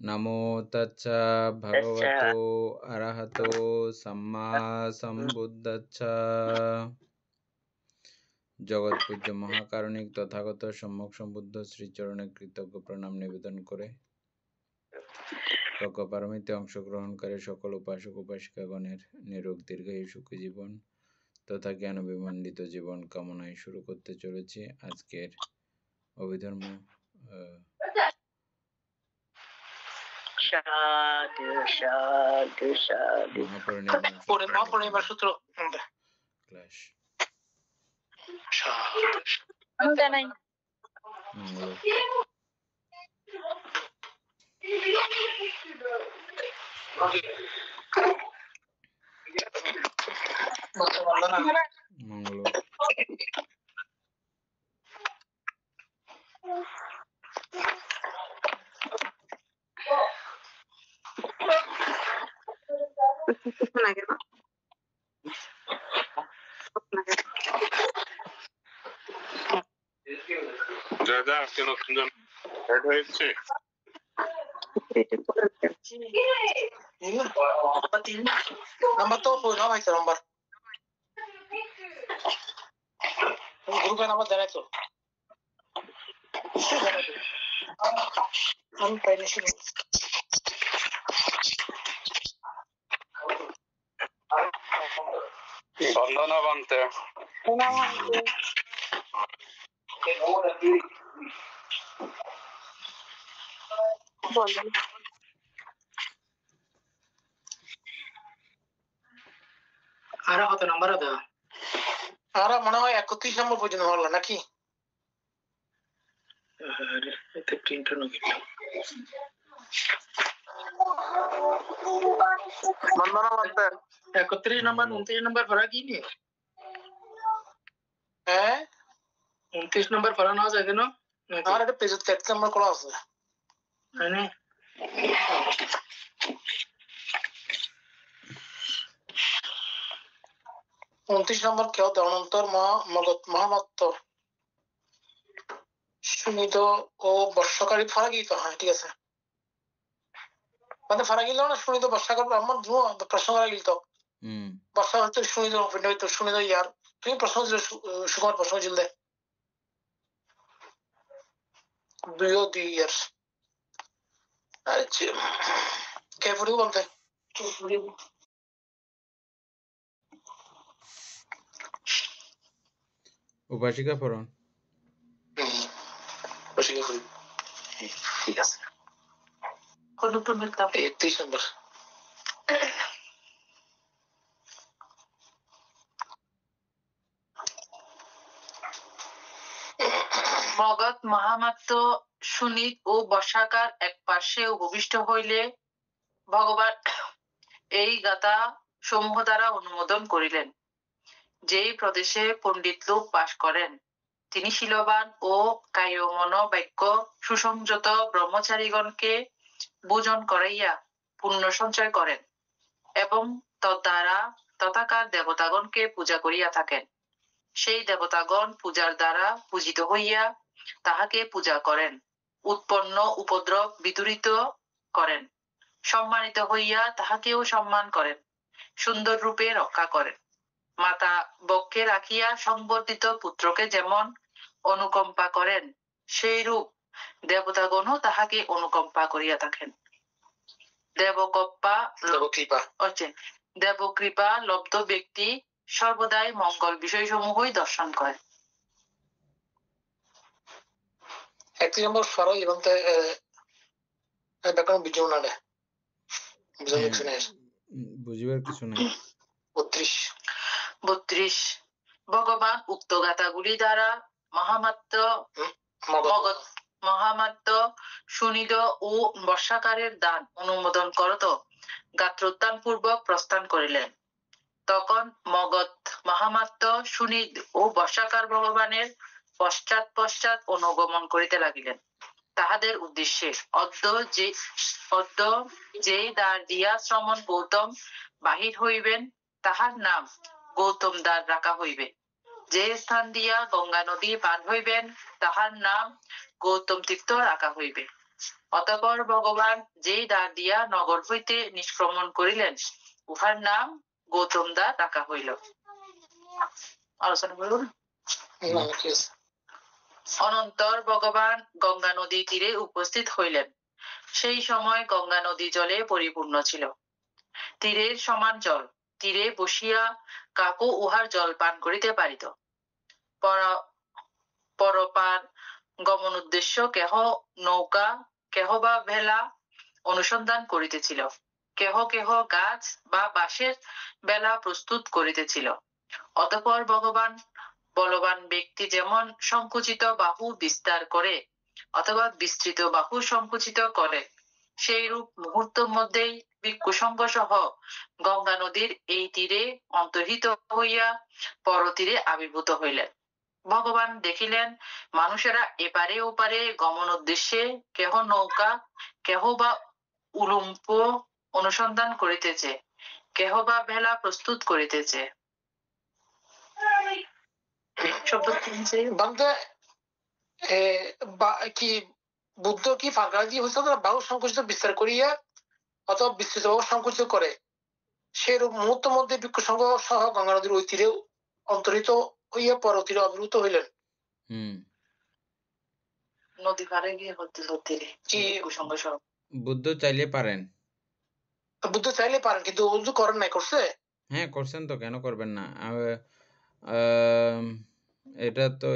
নমো তচ্ছা ভগবতো অরহতো সম্মা সম্বুদ্ধচ্ছা। জগৎ পূজ্য মহাকারণিক তথাগত সম্যক সম্বুদ্ধ শ্রীচরণে কৃতজ্ঞ প্রণাম নিবেদন করে যজ্ঞ পারমিতে অংশগ্রহণকারী সকল উপাসক উপাসিকাগণের নিরোগ দীর্ঘায়ু সুখী জীবন তথা জ্ঞান বিমণ্ডিত জীবন কামনায় শুরু করতে চলেছি আজকের অভিধর্ম মহাপরিনির্বাণ সূত্র ক্লাস মঙ্গল দাদা নতুন অ্যাড হয়েছে নাম্বার তো নাম আছে নাম্বার গ্রুপে নাম্বার জানাই তো আমি পাইনি শুনি বন্দনা বানতে আর কত নাম্বার আছে আর মনে হয় 31 নম্বর পর্যন্ত হলো নাকি আরে এতে প্রিন্টার না গেল বন্দনা বানতে 31 নম্বর 29 নম্বর ফরা কি নি হ্যাঁ 29 নম্বর ফরা না যায় কেন আর এটা পেজ 33 নম্বর করা আছে মানে 29 নম্বর কেউ অনন্তর মহামাত্র সুমিত ও বর্ষকারী ফারাকি তো হ্যাঁ ঠিক আছে মানে ফারাকি না সুনিত বর্ষাকার আমার প্রশ্ন করা গেল তো বর্ষা হচ্ছে সুনিত হয়তো সুনিত ইয়ার তুমি প্রশ্ন সুকুমার প্রশ্ন ছিল দে 2 ইয়ার আচ্ছা কে পড়ি বলতে উপাসিকা পড়ুন উপাসিকা পড়ি ঠিক আছে কত মিলতাম 31 নম্বর মগধ মহামাত্র সুনিত ও বর্ষাকার এক পার্শ্বে উপবিষ্ট হইলে ভগবান এই গাথা সমূহ দ্বারা অনুমোদন করিলেন। যেই প্রদেশে পণ্ডিত লোক বাস করেন তিনি শীলবান ও কায়মন বাক্য সুসংযত ব্রহ্মচারীগণকে ভোজন করাইয়া পুণ্য সঞ্চয় করেন এবং তদ্বারা তথাকার দেবতাগণকে পূজা করিয়া থাকেন। সেই দেবতাগণ পূজার দ্বারা পূজিত হইয়া তাহাকে পূজা করেন, উৎপন্ন উপদ্রব বিদূরিত করেন, সম্মানিত হইয়া তাহাকেও সম্মান করেন, সুন্দর রূপে রক্ষা করেন। মাতা বক্ষে রাখিয়া সংবর্ধিত পুত্রকে যেমন অনুকম্পা করেন সেই রূপ দেবতাগণও তাহাকে অনুকম্পা করিয়া থাকেন। দেবকৃপা লব্ধ ব্যক্তি সর্বদাই মঙ্গল বিষয়সমূহই দর্শন করে। 31 নম্বর সরল এবং ব্যাকরণ বিজয় না বুঝিবার কিছু নাই। 32 ভগবান উক্ত গাথাগুলি দ্বারা মহামাত্র সুনিদ ও বর্ষাকারের দান অনুমোদন করত গাত্রোত্থান পূর্বক প্রস্থান করিলেন। তখন মগধ মহামাত্র সুনিদ ও বর্ষাকার ভগবানের পশ্চাৎ পশ্চাৎ অনুগমন করিতে লাগিলেন তাহাদের উদ্দেশ্যে। অদ্য যে দ্বার দিয়া শ্রমণ গৌতম বাহির হইবেন তাহার নাম গৌতম দ্বার রাখা হইবে। যে স্থান দিয়া গঙ্গা নদী পার হইবেন তাহার নাম গৌতম তীর্থ রাখা হইবে। অতঃপর ভগবান যেই দ্বার দিয়া নগর হইতে নিষ্ক্রমণ করিলেন, উহার নাম গৌতম দ্বার রাখা হইল। আলোচনা করুন। অনন্তর ভগবান গঙ্গা নদী তীরে উপস্থিত হইলেন। সেই সময় গঙ্গা নদী জলে পরিপূর্ণ ছিল। তীরের সমান জল। তীরে বসিয়া কাকও উহার জল পান করিতে পারিত। পরপার গমন উদ্দেশ্য কেহ নৌকা, কেহ বা ভেলা অনুসন্ধান করিতেছিল, কেহ কেহ গাছ বা বাঁশের বেলা প্রস্তুত করিতেছিল। অতঃপর ভগবান বলবান ব্যক্তি যেমন সংকুচিত বাহু বিস্তার করে অথবা বিস্তৃত বাহু সংকুচিত করে, সেই রূপ মুহূর্ত মধ্যেই ভিক্ষুসঙ্গ সহ গঙ্গা নদীর এই তীরে অন্তর্হিত হইয়া পর তীরে আবির্ভূত হইলেন। ভগবান দেখিলেন মানুষেরা এপারে ওপারে গমন উদ্দেশ্যে কেহ নৌকা, কেহ বা উলুম্প অনুসন্ধান করিতেছে, কেহ বা ভেলা প্রস্তুত করিতেছে। কি বুদ্ধ কি ফাঁকা দিয়ে হচ্ছে বাহু সংকুচিত বিস্তার করিয়া অথবা বিস্তৃত বাহু সংকুচিত করে, সেই মুহূর্ত মধ্যে ভিক্ষু সংঘ সহ গঙ্গা নদীর ওই তীরে অন্তরিত হইয়া পর তীরে আবির্ভূত হইলেন। নদী পারে গিয়ে তীরে কি সংঘ সহ বুদ্ধ চাইলে পারেন, বুদ্ধ চাইলে পারেন, কিন্তু বুদ্ধ করেন নাই, করছে? হ্যাঁ করছেন তো, কেন করবেন না? এটা তো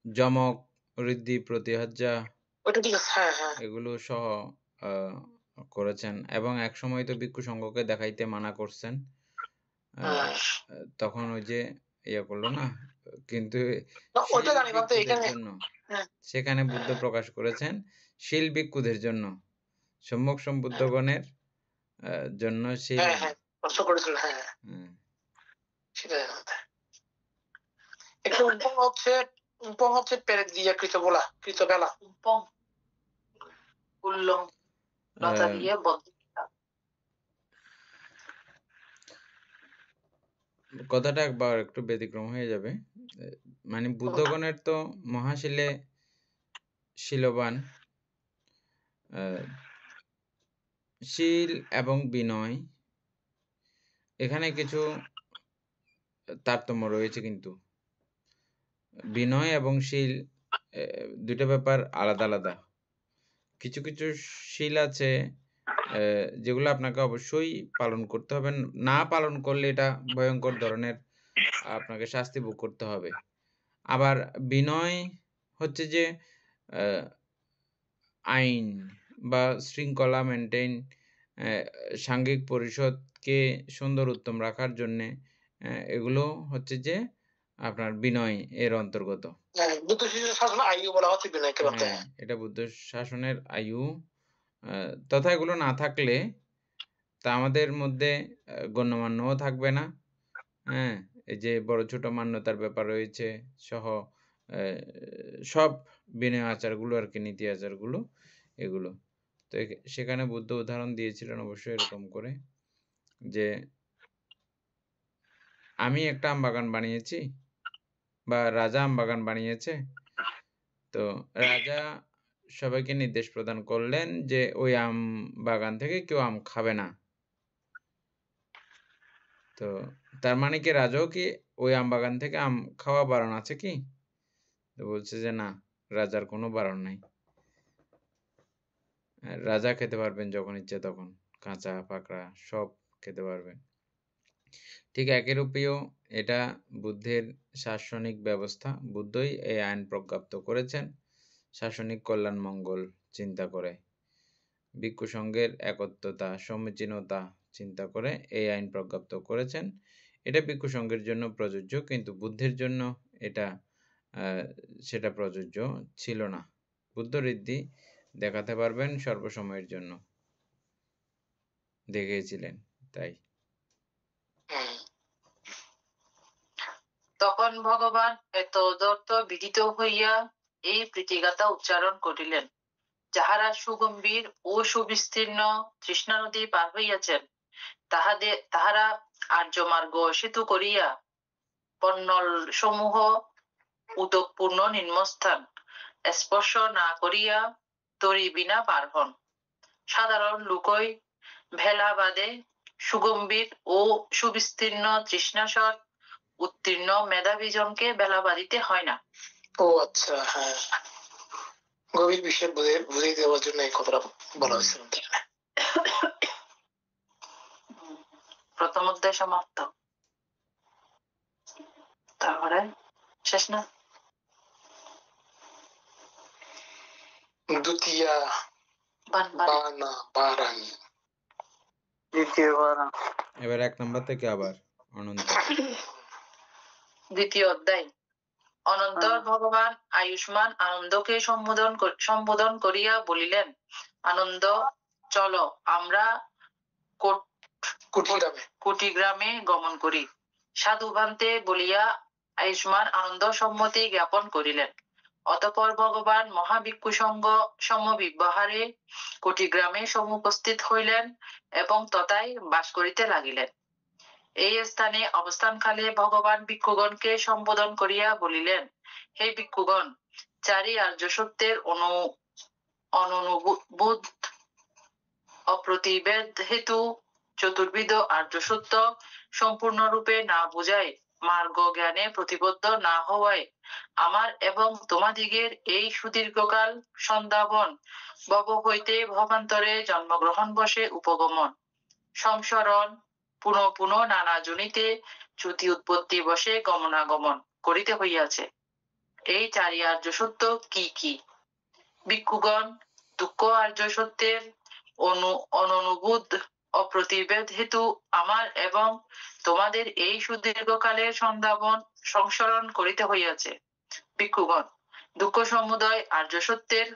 যমক, ঋদ্ধি, প্রতিহজ্জা এগুলো সহ করেছেন, এবং এক সময় তো ভিক্ষু সংঘকে দেখাইতে মানা করছেন। তখন ওই যে ইয়া করলো না, কিন্তু জন্য সেখানে বুদ্ধ প্রকাশ করেছেন শীল ভিক্ষুদের জন্য, সম্যক সম্বুদ্ধগণের জন্য শীল। হচ্ছে পেরেক দিয়ে কৃত বেলা। কথাটা একবার একটু ব্যতিক্রম হয়ে যাবে, মানে বুদ্ধগণের তো মহাশিলে শিলবান, শীল এবং বিনয় এখানে কিছু তারতম্য রয়েছে, কিন্তু বিনয় এবং শীল দুটো ব্যাপার আলাদা আলাদা। কিছু কিছু শীল আছে যেগুলো আপনাকে অবশ্যই পালন করতে হবে, না পালন করলে এটা ভয়ঙ্কর ধরনের আপনাকে শাস্তি ভোগ করতে হবে। আবার বিনয় হচ্ছে যে আইন বা শৃঙ্খলা মেনটেন, সাংঘিক পরিষদকে সুন্দর উত্তম রাখার জন্যে, এগুলো হচ্ছে যে আপনার বিনয় এর অন্তর্গত। এটা বুদ্ধ শাসনের আয়ু। তথা এগুলো না থাকলে তা আমাদের মধ্যে গণ্যমান্যও থাকবে না। হ্যাঁ, এই যে বড় ছোট মান্যতার ব্যাপার রয়েছে সহ সব বিনয় আচারগুলো আর কি, নীতি আচারগুলো এগুলো। তো সেখানে বুদ্ধ উদাহরণ দিয়েছিলেন অবশ্যই এরকম করে যে আমি একটা আম বাগান বানিয়েছি বা রাজা আম বাগান বানিয়েছে, তো রাজা সবাইকে নির্দেশ প্রদান করলেন যে ওই আম বাগান থেকে কেউ আম খাবে না। তো তার মানে কি রাজাও কি ওই আম বাগান থেকে আম খাওয়া বারণ আছে কি? তো বলছে যে না, রাজার কোনো বারণ নাই, রাজা খেতে পারবেন যখন ইচ্ছে তখন, কাঁচা পাকড়া সব খেতে পারবেন। ঠিক একই রূপেও এটা বুদ্ধের শাসনিক ব্যবস্থা। বুদ্ধই এই আইন প্রজ্ঞাপ্ত করেছেন শাসনিক কল্যাণ মঙ্গল চিন্তা করে, ভিক্ষু সংঘের একত্বতা সমীচীনতা চিন্তা করে এই আইন প্রজ্ঞাপ্ত করেছেন। এটা ভিক্ষু সংঘের জন্য প্রযোজ্য, কিন্তু বুদ্ধের জন্য এটা সেটা প্রযোজ্য ছিল না। বুদ্ধ ঋদ্ধি দেখাতে পারবেন সর্বসময়ের জন্য, দেখিয়েছিলেন তাই। তখন ভগবান এত দত্ত বিদিত হইয়া এই প্রীতিগাথা উচ্চারণ করিলেন, যাহারা সুগম্ভীর ও সুবিস্তীর্ণ তৃষ্ণা নদী পার হইয়াছেন, তাহারা আর্য মার্গ সেতু করিয়া পন্নল সমূহ উদকপূর্ণ নিম্নস্থান স্পর্শ না করিয়া তরি বিনা পার হন। সাধারণ লোকই ভেলা বাদে সুগম্ভীর ও সুবিস্তীর্ণ তৃষ্ণাসর উত্তীর্ণ মেধাবী জনকে বেলা বাঁধিতে হয় না। ও আচ্ছা, হ্যাঁ, গভীর বিষয় বুঝিয়ে দেওয়ার জন্য এই কথাটা বলা হয়েছে। প্রথম অধ্যায় সমাপ্ত। তারপরে শেষ না? দ্বিতীয়া বানা বারানি, দ্বিতীয় বানা। এবার 1 নম্বর থেকে আবার অনন্ত। দ্বিতীয় অধ্যায়। অনন্তর ভগবান আয়ুষ্মান আনন্দকে সম্বোধন করিয়া বলিলেন, আনন্দ, চলো আমরা কুটিগ্রামে গমন করি। সাধু ভান্তে বলিয়া আয়ুষ্মান আনন্দ সম্মতি জ্ঞাপন করিলেন। অতঃপর ভগবান মহাভিক্ষু সঙ্গ সমবিব্যাহারে কুটিগ্রামে সমুপস্থিত হইলেন এবং তথায় বাস করিতে লাগিলেন। এই স্থানে অবস্থানকালে ভগবান ভিক্ষুগণকে সম্বোধন করিয়া বলিলেন, হে ভিক্ষুগণ, চারি আর্য সত্যের অনুবোধ অপ্রতিভেদ হেতু চতুর্বিধ আর্য সত্য সম্পূর্ণরূপে না বুঝায়, মার্গ জ্ঞানে প্রতিবদ্ধ না হওয়ায় আমার এবং তোমাদিগের এই সুদীর্ঘকাল সন্ধাবন ভব হইতে ভবান্তরে জন্মগ্রহণ বসে উপগমন সংসরণ পুনঃ পুনঃ নানা জনিতে চ্যুতি উৎপত্তি বসে গমনাগমন করিতে হইয়াছে। এই চারি আর্য সত্য কি কি? ভিক্ষুগণ, দুঃখ আর্য সত্যের অনুবোধ অপ্রতিভেদ হেতু আমার এবং তোমাদের এই সুদীর্ঘকালের সন্ধাবন সংসরণ করিতে হইয়াছে। ভিক্ষুগণ, দুঃখ সমুদয় আর্য সত্যের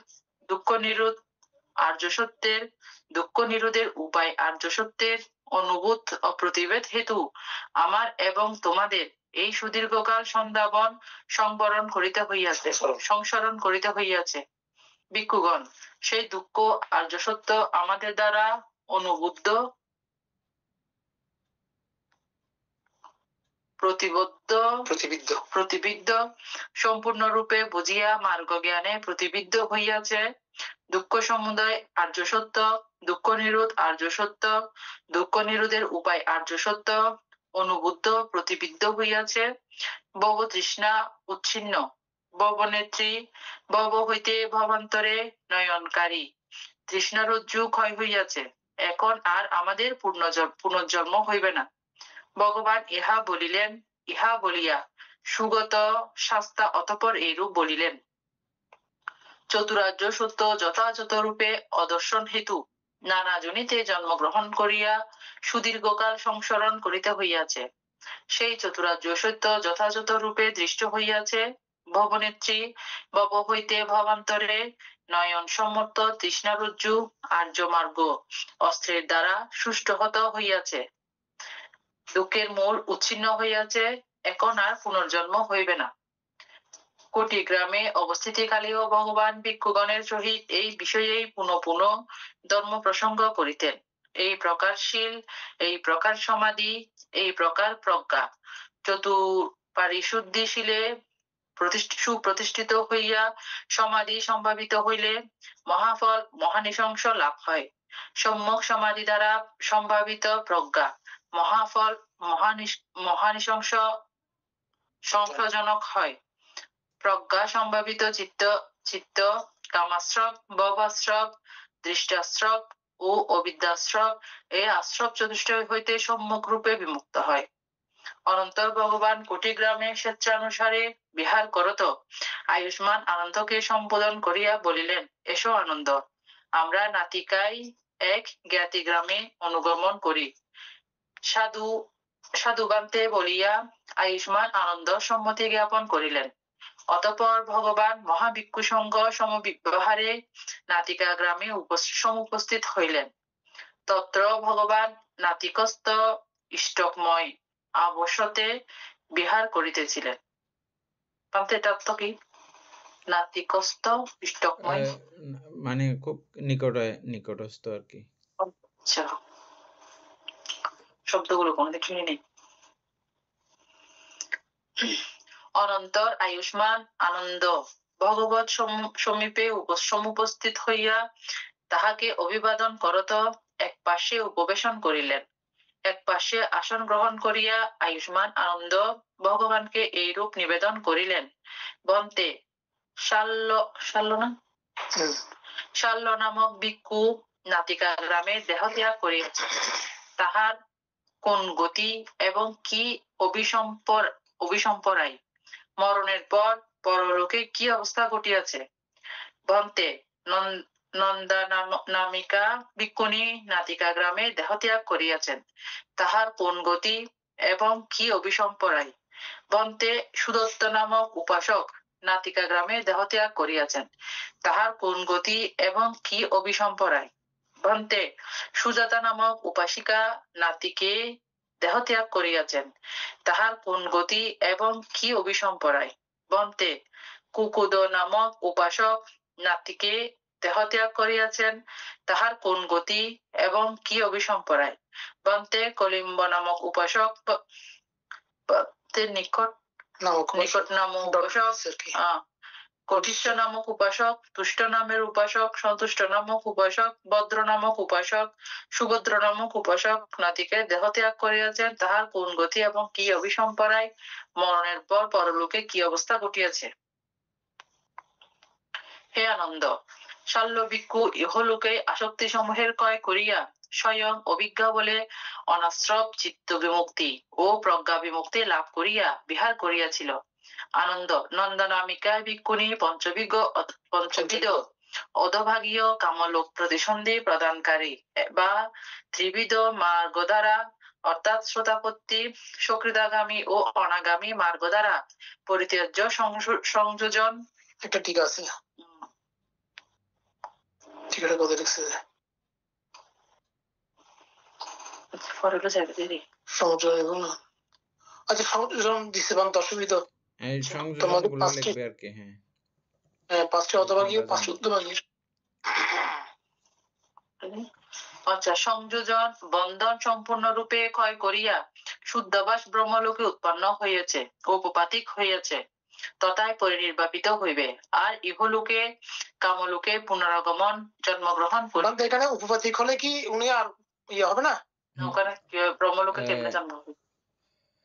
দুঃখ নিরোধ আর্য সত্যের দুঃখ নিরোধের উপায় আর্য সত্যের অনুভূত অপ্রতিভেদ হেতু আমার এবং তোমাদের এই সুদীর্ঘকাল সন্ধাবন সংবরণ করিতে হইয়াছে, সংসরণ করিতে হইয়াছে। ভিক্ষুগণ, সেই দুঃখ আর্য সত্য আমাদের দ্বারা অনুবুদ্ধ প্রতিবিদ্ধ সম্পূর্ণরূপে বুঝিয়া মার্গ জ্ঞানে প্রতিবিদ্ধ হইয়াছে। দুঃখ সমুদয় আর্য সত্য, দুঃখ নিরোধ আর্য সত্য, দুঃখ নিরোধের উপায় আর্য সত্য অনুবুদ্ধ প্রতিবিদ্ধ হইয়াছে। ভব তৃষ্ণা উচ্ছিন্ন, ভবনেত্রী, ভব হইতে ভবান্তরে নয়নকারী তৃষ্ণারজ্জু ক্ষয় হইয়াছে, এখন আর আমাদের পুনর্জন্ম হইবে না। ভগবান ইহা বলিলেন। ইহা বলিয়া সুগত শাস্তা অতঃপর এইরূপ বলিলেন, চতুরার্য সত্য যথাযথ রূপে অদর্শন হেতু নানা জনিতে জন্মগ্রহণ করিয়া সুদীর্ঘকাল সংসরণ করিতে হইয়াছে। সেই চতুরার্য সত্য যথাযথ রূপে দৃষ্ট হইয়াছে। ভবনেত্রী, ভব হইতে ভবান্তরে নয়ন সমর্থ তৃষ্ণারজ্জু আর্য মার্গ অস্ত্রের দ্বারা সুষ্ঠুহত হইয়াছে। দুঃখের মূল উচ্ছিন্ন হইয়াছে, এখন আর পুনর্জন্ম হইবে না। কোটি গ্রামে অবস্থিতিকালেও ভগবান ভিক্ষুগণের সহিত এই বিষয়েই পুনঃ পুনঃ ধর্ম প্রসঙ্গ করিতেন। এই প্রকারশীল, এই প্রকার সমাধি, এই প্রকার প্রজ্ঞা চতুপারিশুদ্ধিশীলে সুপ্রতিষ্ঠিত হইয়া সমাধি সম্ভাবিত হইলে মহাফল মহানিশংস লাভ হয়। সম্যক সমাধি দ্বারা সম্ভাবিত প্রজ্ঞা মহাফল মহানিশংস সংশোজনক হয়। প্রজ্ঞা সম্ভাবিত চিত্ত কামাশ্রব, ভবাশ্রব, দৃষ্টাশ্রব ও অবিদ্যাশ্রব এই আশ্রব চতুষ্টয় হইতে সম্যক রূপে বিমুক্ত হয়। অনন্তর ভগবান কুটিগ্রামে স্বেচ্ছানুসারে বিহার করত আয়ুষ্মান আনন্দকে সম্বোধন করিয়া বলিলেন, এসো আনন্দ, আমরা নাতিকায় এক জ্ঞাতি গ্রামে অনুগমন করি। সাধুবান্তে বলিয়া আয়ুষ্মান আনন্দ সম্মতি জ্ঞাপন করিলেন। অতঃপর ভগবান মহাভিক্ষু সঙ্গ সমবিব্যাহারে নাতিকা গ্রামে সমুপস্থিত হইলেন। তত্র ভগবান নাতিকস্থ ইষ্টকময় আবশ্যতে বিহার করিতেছিলেন। তত্ত্ব কি? নাতিকস্থ ইষ্টকময় মানে খুব নিকটস্থ আর কি। আচ্ছা, শব্দগুলো কোনদিন শুনি নেই। অনন্তর আয়ুষ্মান আনন্দ ভগবত সমীপে সমুপস্থিত হইয়া তাহাকে অভিবাদন করত এক পাশে উপবেশন করিলেন। এক পাশে আসন গ্রহণ করিয়া আয়ুষ্মান আনন্দ ভগবানকে এইরূপ নিবেদন করিলেন, বন্তে শাল্য নামক ভিক্ষু নাতিকা গ্রামে দেহত্যাগ করিয়াছে, তাহার কোন গতি এবং কি অভিসম্পরাই, মরণের পর পরলোকে কি অবস্থা ঘটিয়াছে। বন্তে নন্দা নামিকা ভিক্ষুণী নাতিকা গ্রামে দেহত্যাগ করিয়াছেন, তাহার কোন গতি এবং কি অভিসম্পরাই। বন্তে সুদত্ত নামক উপাসক নাতিকা গ্রামে দেহত্যাগ করিয়াছেন, তাহার কোন গতি এবং কি অভিসম্পরাই। বন্তে সুজাতা নামক উপাসিকা নাতিকে দেহত্যাগ করিয়াছেন, তাহার কোন গতি এবং কি অভিসম্পরাই। বন্তে কুকুদ নামক উপাসক নাতিকে দেহত্যাগ করিয়াছেন, তাহার কোন গতি এবং কি অভিসম্পরায়। বন্তে কলিম্ব নামক উপাসক নিকট নামক উপাসক, কটিষ্ঠ নামক উপাসক, তুষ্ট নামের উপাসক, সন্তুষ্ট নামক উপাসক, ভদ্র নামক উপাসক, সুভদ্র নামক উপাসক নাতিকে দেহত্যাগ করিয়াছেন, তাহার কোন গতি এবং কি অভিসম্পরায়, মরণের পর পরলোকে কি অবস্থা ঘটিয়াছে। হে আনন্দ, শাল্য ভিক্ষু ইহলোকে আসক্তি সমূহের ক্ষয় করিয়া স্বয়ং অভিজ্ঞা বলে অনাশ্রব চিত্ত বিমুক্তি ও প্রজ্ঞা বিমুক্তি লাভ করিয়া বিহার করিয়াছিল। আনন্দ নন্দনামিকা ভিক্ষুণী পঞ্চবিধ অধভাগীয় কামলোক প্রতিসন্ধি প্রদানকারী বা ত্রিবিধ মার্গ দ্বারা অর্থাৎ শ্রোতাপত্তি, সকৃতাগামী ও অনাগামী মার্গ দ্বারা পরিত্যাজ্য সংযোজন। এটা ঠিক আছে, ঠিক আছে, কথা লিখছে সংযোজন। আচ্ছা, সংযোজন দিছে বান অসুবিধা এই সংযোজনগুলো লিখবে আর কি। হ্যাঁ হ্যাঁ, পাঁচটি অধভাগীয়, পাঁচটি ঊর্ধ্বভাগীয়। আচ্ছা, সংযোজন বন্ধন সম্পূর্ণরূপে ক্ষয় করিয়া শুদ্ধবাস ব্রহ্মলোকে উৎপন্ন হইয়াছে, উপপাতিক হইয়াছে, তথায় পরিনির্বাপিত হইবে, আর ইহলোকে কামলোকে পুনরাগমন জন্মগ্রহণ করিবে। এখানে উপপাতিক হলে কি উনি আর ইয়ে হবে না? ওখানে ব্রহ্মলোকে কেমনে জন্ম হবে?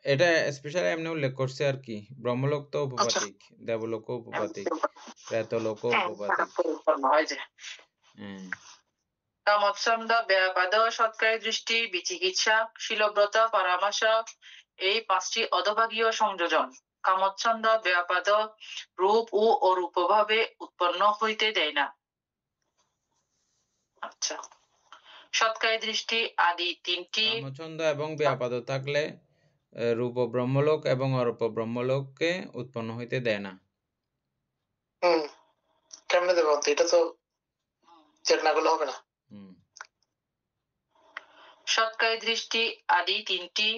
এটা স্পেশালি এমনি উল্লেখ করছে আর কি। ব্রহ্মলোক তো উপপাতিক, দেবলোক উপপাতিক, প্রেতলোক উপপাতিক। কামচ্ছন্দ ব্যাপাদ সৎকারী দৃষ্টি বিচিকিৎসা শীলব্রত পরামর্শ এই পাঁচটি অধভাগীয় সংযোজন কামচ্ছন্দ ব্যাপাদ রূপ ও অরূপ ভাবে উৎপন্ন হইতে দেয় না। আচ্ছা, সৎকারী দৃষ্টি আদি তিনটি কামচ্ছন্দ এবং ব্যাপাদ থাকলে রূপ ব্রহ্মলোক এবং অরূপ ব্রহ্মলোককে উৎপন্ন হইতে দেয় না। কেমনে দেব? এটা তো চেক না করলে হবে না। সৎকারী দৃষ্টি আদি তিনটি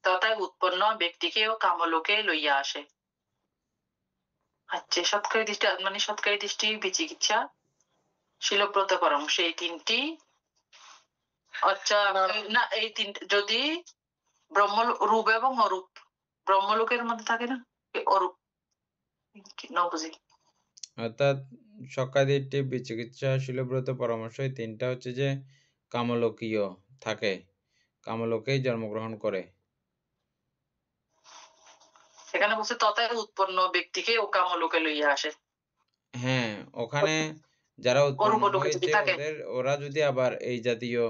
তথায় উৎপন্ন ব্যক্তিকেও কামলোকে লইয়া আসে। আচ্ছা, সৎকারী দৃষ্টি মানে সৎকারী দৃষ্টি বিচিকিৎসা শীলব্রত পরামর্শ এই তিনটি। আচ্ছা না, এই তিনটি যদি রূপ এবং অরূপ ব্রহ্মলোকের মধ্যে থাকে না, অরূপ না বুঝি। অর্থাৎ সৎকারী বিচিকিৎসা শীলব্রত পরামর্শ এই তিনটা হচ্ছে যে কামলোকীয় থাকে, কামলোকেই জন্মগ্রহণ করে। এখানে বলছে তথায় উৎপন্ন ব্যক্তিকে ও কামলোকে লইয়া আসে। হ্যাঁ, ওখানে যারা উৎপন্ন হয়েছে ওরা যদি আবার এই জাতীয়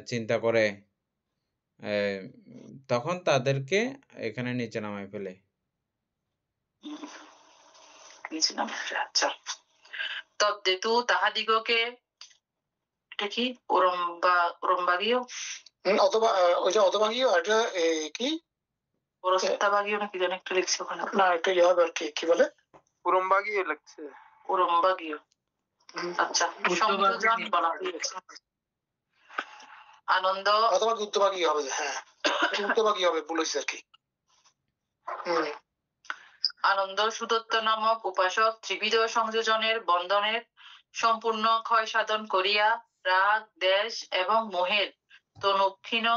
চিন্তা করে তখন তাদেরকে এখানে নিচে নামায় ফেলে। আচ্ছা, তদ্দেতু তাহাদিগকে এটা কি ওরম্বাগীয় অথবা ওই যে অধভাগীয়, এটা কি ওরস্তাভাগীয় নাকি জানি একটা লিখছে ওখানে। না, এটা ইয়ে হবে আর কি, কি বলে ওরম্বাগীয় লিখছে, ওরম্বাগীয়। আচ্ছা, সংযোজন বলা হয়েছে। আনন্দ অথবা গুপ্তভাগীয় হবে। হ্যাঁ, গুপ্তভাগীয় হবে, বলেছে আর কি। আনন্দ সুদত্ত নামক উপাসক ত্রিবিধ সংযোজনের বন্ধনের সম্পূর্ণ ক্ষয় সাধন করিয়া রাগ, দেশ এবং মোহের তনুক্ষীণ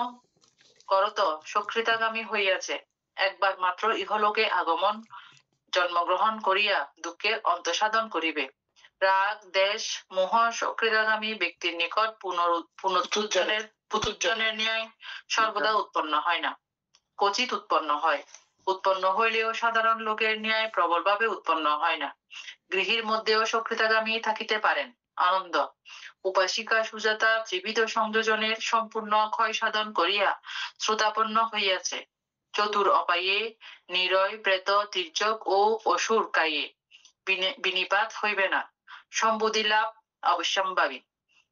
করত সকৃতাগামী হইয়াছে। একবার মাত্র ইহলোকে আগমন জন্মগ্রহণ করিয়া দুঃখের অন্তঃসাধন করিবে। রাগ, দেশ, মোহ সক্রিয়গামী ব্যক্তির নিকট পুনরুত্থানের ন্যায় সর্বদা উৎপন্ন হয় না, ক্বচিৎ উৎপন্ন হয়। উৎপন্ন হইলেও সাধারণ লোকের ন্যায় প্রবলভাবে উৎপন্ন হয় না। গৃহীর মধ্যেও সক্রিয়গামী থাকিতে পারেন। আনন্দ। উপাসিকা সুজাতা ত্রিবিধ সংযোজনের সম্পূর্ণ ক্ষয় সাধন করিয়া শ্রোতাপন্ন হইয়াছে। চতুর অপায়ে নিরয়, প্রেত, তির্যক ও অসুর কায়ে বিনিপাত হইবে না। সম্বুদ্ধি লাভ অবশ্যম্ভাবী।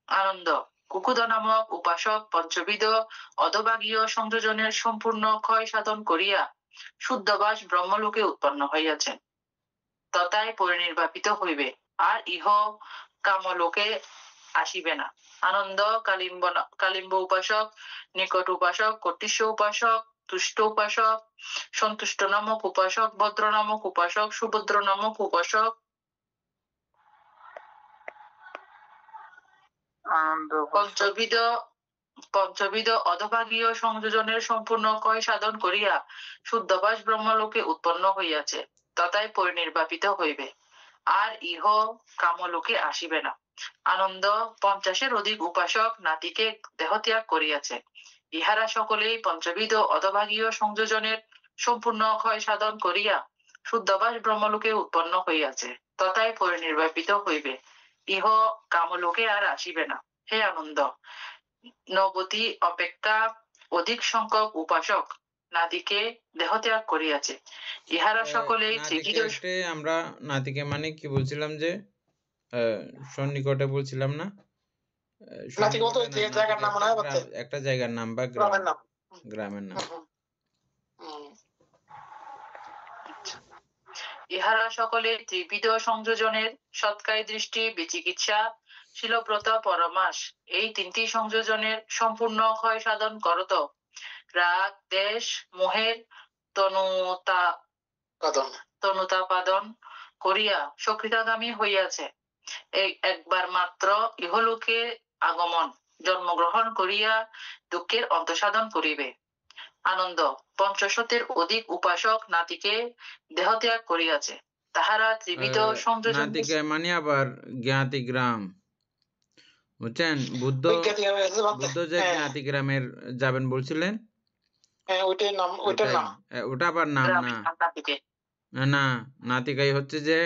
আনন্দ। কুকুদ নামক উপাসক পঞ্চবিধ অধভাগীয় সংযোজনের সম্পূর্ণ ক্ষয় সাধন করিয়া শুদ্ধবাস ব্রহ্মলোকে উৎপন্ন হইয়াছেন, তথায় পরিনির্বাপিত হইবে, আর ইহ কামলোকে আসিবে না। আনন্দ। কালিম্ব উপাসক, নিকট উপাসক, কটিস্য উপাসক, তুষ্ট উপাসক, সন্তুষ্ট নামক উপাসক, ভদ্র নামক উপাসক, সুভদ্র নামক উপাসক, পঞ্চবিধ অধভাগীয় সংযোজনের সম্পূর্ণ ক্ষয় সাধন করিয়া শুদ্ধবাস ব্রহ্মলোকে উৎপন্ন হইয়াছে, তথায় পরিনির্বাপিত হইবে, আর ইহ কামলোকে আসিবে না। আনন্দ। 50 অধিক উপাসক নাতিকে দেহত্যাগ করিয়াছে। ইহারা সকলেই পঞ্চবিধ অধভাগীয় সংযোজনের সম্পূর্ণ ক্ষয় সাধন করিয়া শুদ্ধবাস ব্রহ্মলোকে উৎপন্ন হইয়াছে, তথায় পরিনির্বাপিত হইবে, ইহ কামলোকে আর আসিবে না। হে আনন্দ, 90 অপেক্ষা অধিক সংখ্যক উপাসক নাতিকে দেহত্যাগ করিয়াছে। ইহারা সকলেই আমরা নাতিকে মানে কি বলছিলাম যে সন্নিকটে বলছিলাম না, একটা জায়গার নাম বা গ্রামের নাম। ইহারা সকলে ত্রিবিধ সংযোজনের সৎকায় দৃষ্টি, বিচিকিৎসা, শিলব্রত, পরমাস এই 3টি সংযোজনের সম্পূর্ণ ক্ষয় সাধন করত রাগ, দেশ, মোহের তনুতাপাদন করিয়া সক্রিয়গামী হইয়াছে। এই একবার মাত্র ইহলোকে আগমন, জন্মগ্রহণ করিয়া দুঃখের অন্তঃসাধন করিবে। আনন্দ। 50 অধিক উপাসক নাতিকে দেহত্যাগ করিয়াছে। তাহারা ত্রিবিধ সংযোজন মানে আবার জ্ঞাতি গ্রাম, বুঝছেন? বুদ্ধ যে জ্ঞাতি গ্রামের যাবেন বলছিলেন, ওটা আবার নাম না, নাতিকাই হচ্ছে যে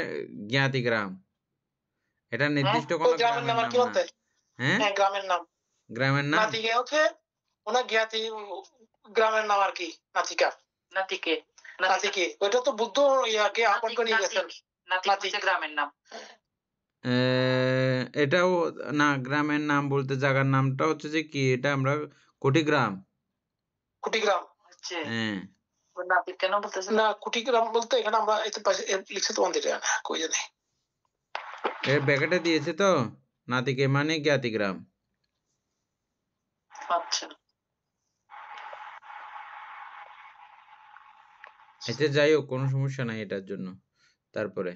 জ্ঞাতি গ্রাম, এটা নির্দিষ্ট কোন গ্রামের নাম না। হ্যাঁ, গ্রামের নাম নাতিকে হচ্ছে ওনা জ্ঞাতি গ্রামের নাম আর কি। নাতিকে ওইটা তো বুদ্ধ ইয়াকে আপন করে নিয়ে গেছেন। নাতিক গ্রামের নাম। এটাও না, গ্রামের নাম বলতে জায়গার নামটা হচ্ছে যে কি, এটা আমরা কুটিগ্রাম। হ্যাঁ, নাতিক কেন বলতেছেন না? কুটিগ্রাম বলতে এখানে আমরা এতে পাশে লিখছে তো আমাদের কই জানি এর ব্যাকেটে দিয়েছে তো, নাতিকে মানে জ্ঞাতি গ্রাম। আচ্ছা, এতে যাই হোক, কোনো সমস্যা নাই এটার জন্য। তারপরে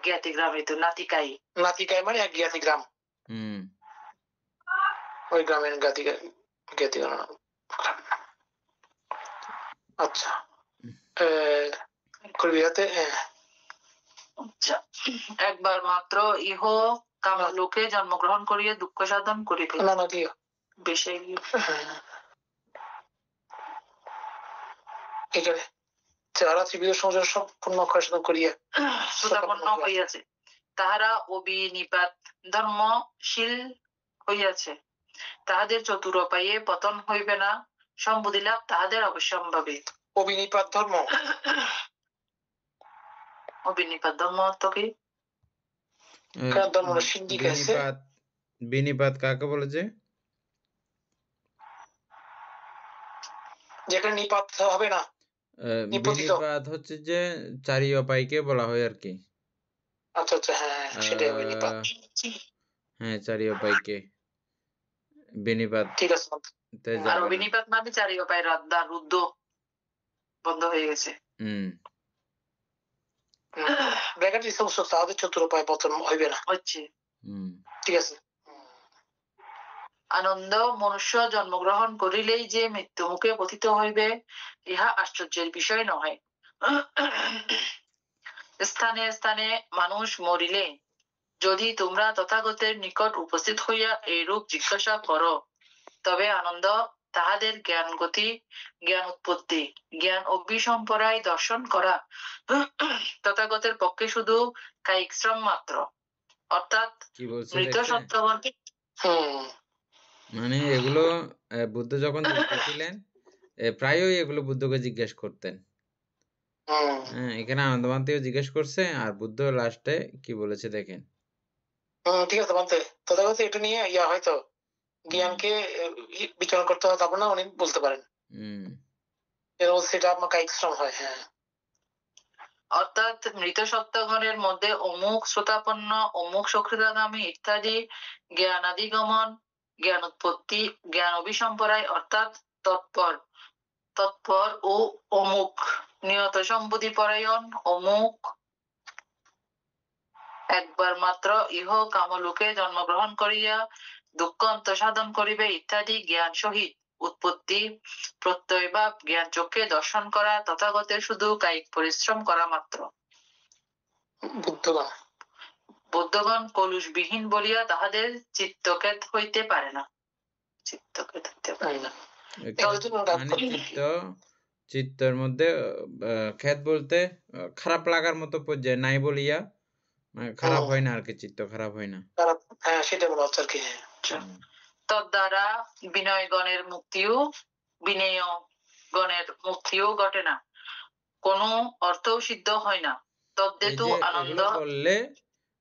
জ্ঞাতি গ্রাম, এই তো নাতিকাই মানে এক জ্ঞাতি গ্রাম। ওই গ্রামের জ্ঞাতি গ্রাম। আচ্ছা, একবার মাত্র ইহ কামলোকে জন্মগ্রহণ করিয়া দুঃখ সাধন করিবে। এখানে যারা ত্রিবিধ সংযোজন সম্পূর্ণ ক্ষয় সাধন করিয়া শ্রোতাপন্ন হইয়াছে, তাহারা অবিনিপাত ধর্মশীল হইয়াছে। তাহাদের চতুর উপায়ে পতন হইবে না। সম্বুদ্ধি লাভ তাহাদের অবশ্যম্ভাবী। অবিনিপাত ধর্ম, অবিনিপাত ধর্ম অর্থ কি? বিনিপাত কাকে বলেছে? যেখানে নিপাত হবে না। বিনিপাত হচ্ছে যে চারি উপায়কে বলা হয় আর কি। আচ্ছা আচ্ছা, হ্যাঁ সেটাই বিনিপাত। হ্যাঁ, চারি উপায়কে বিনিপাত। ঠিক আছে। আর বিনিপাত মানে চারি উপায় দ্বার রুদ্ধ বন্ধ হয়ে গেছে। ব্র্যাকেট এই সমস্ত তাদের চতুর উপায় পতন হইবে না। হচ্ছে। ঠিক আছে। আনন্দ মনুষ্য জন্মগ্রহণ করিলেই যে মৃত্যু মুখে পতিত হইবে ইহা আশ্চর্যের বিষয় নয়। স্থানে স্থানে মানুষ মরিলে যদি তোমরা তথাগতের নিকট উপস্থিত হইয়া এইরূপ জিজ্ঞাসা করো, তবে আনন্দ তাহাদের জ্ঞান গতি, জ্ঞান উৎপত্তি, জ্ঞান অভিসম্পরায় দর্শন করা তথাগতের পক্ষে শুধু কায়িক শ্রম মাত্র। অর্থাৎ কি বলছে মৃত দেখছেন? সত্যগণ মানে এগুলো বুদ্ধ যখন জীবিত ছিলেন প্রায়ই এগুলো বুদ্ধকে জিজ্ঞেস করতেন। হ্যাঁ, এখানে আনন্দমান্তিও জিজ্ঞেস করছে আর বুদ্ধ লাস্টে কি বলেছে দেখেন। ঠিক আছে মানতে, তথাগত এটা নিয়ে ইয়া হয়তো জ্ঞানকে বিচরণ করতে হয়, তারপর না উনি বলতে পারেন সেটা আপনার কায়িক শ্রম হয়। হ্যাঁ, অর্থাৎ মৃত সত্যগণের মধ্যে অমুক শ্রোতাপন্ন, অমুক সকৃতাগামী ইত্যাদি জ্ঞানাদিগমন, জ্ঞান উৎপত্তি, জ্ঞান অভিসম্পরায় অর্থাৎ তৎপর তৎপর ও অমুক নিয়ত সম্বুদ্ধি পরায়ণ, অমুক একবার মাত্র ইহ কামলোকে জন্মগ্রহণ করিয়া দুঃখ অন্ত সাধন করিবে ইত্যাদি জ্ঞান সহিত উৎপত্তি প্রত্যয় বা জ্ঞান চক্ষে দর্শন করা তথাগতের শুধু কায়িক পরিশ্রম করা মাত্র। বুদ্ধগণ বুদ্ধগণ কলুষবিহীন বলিয়া তাহাদের চিত্তকেত হইতে পারে না। চিত্তকেত হইতে পারে না মানে চিত্তের মধ্যে খেত বলতে খারাপ লাগার মতো পর্যায়ে নাই বলিয়া খারাপ হয় না আর কি, চিত্ত খারাপ হয় না। হ্যাঁ, সেটা বলা হচ্ছে আর কি। তদ্বারা বিনয়গণের মুক্তিও, বিনয় গণের মুক্তিও ঘটে না, কোনো অর্থ সিদ্ধ হয় না। তদ্দেতু আনন্দ বললে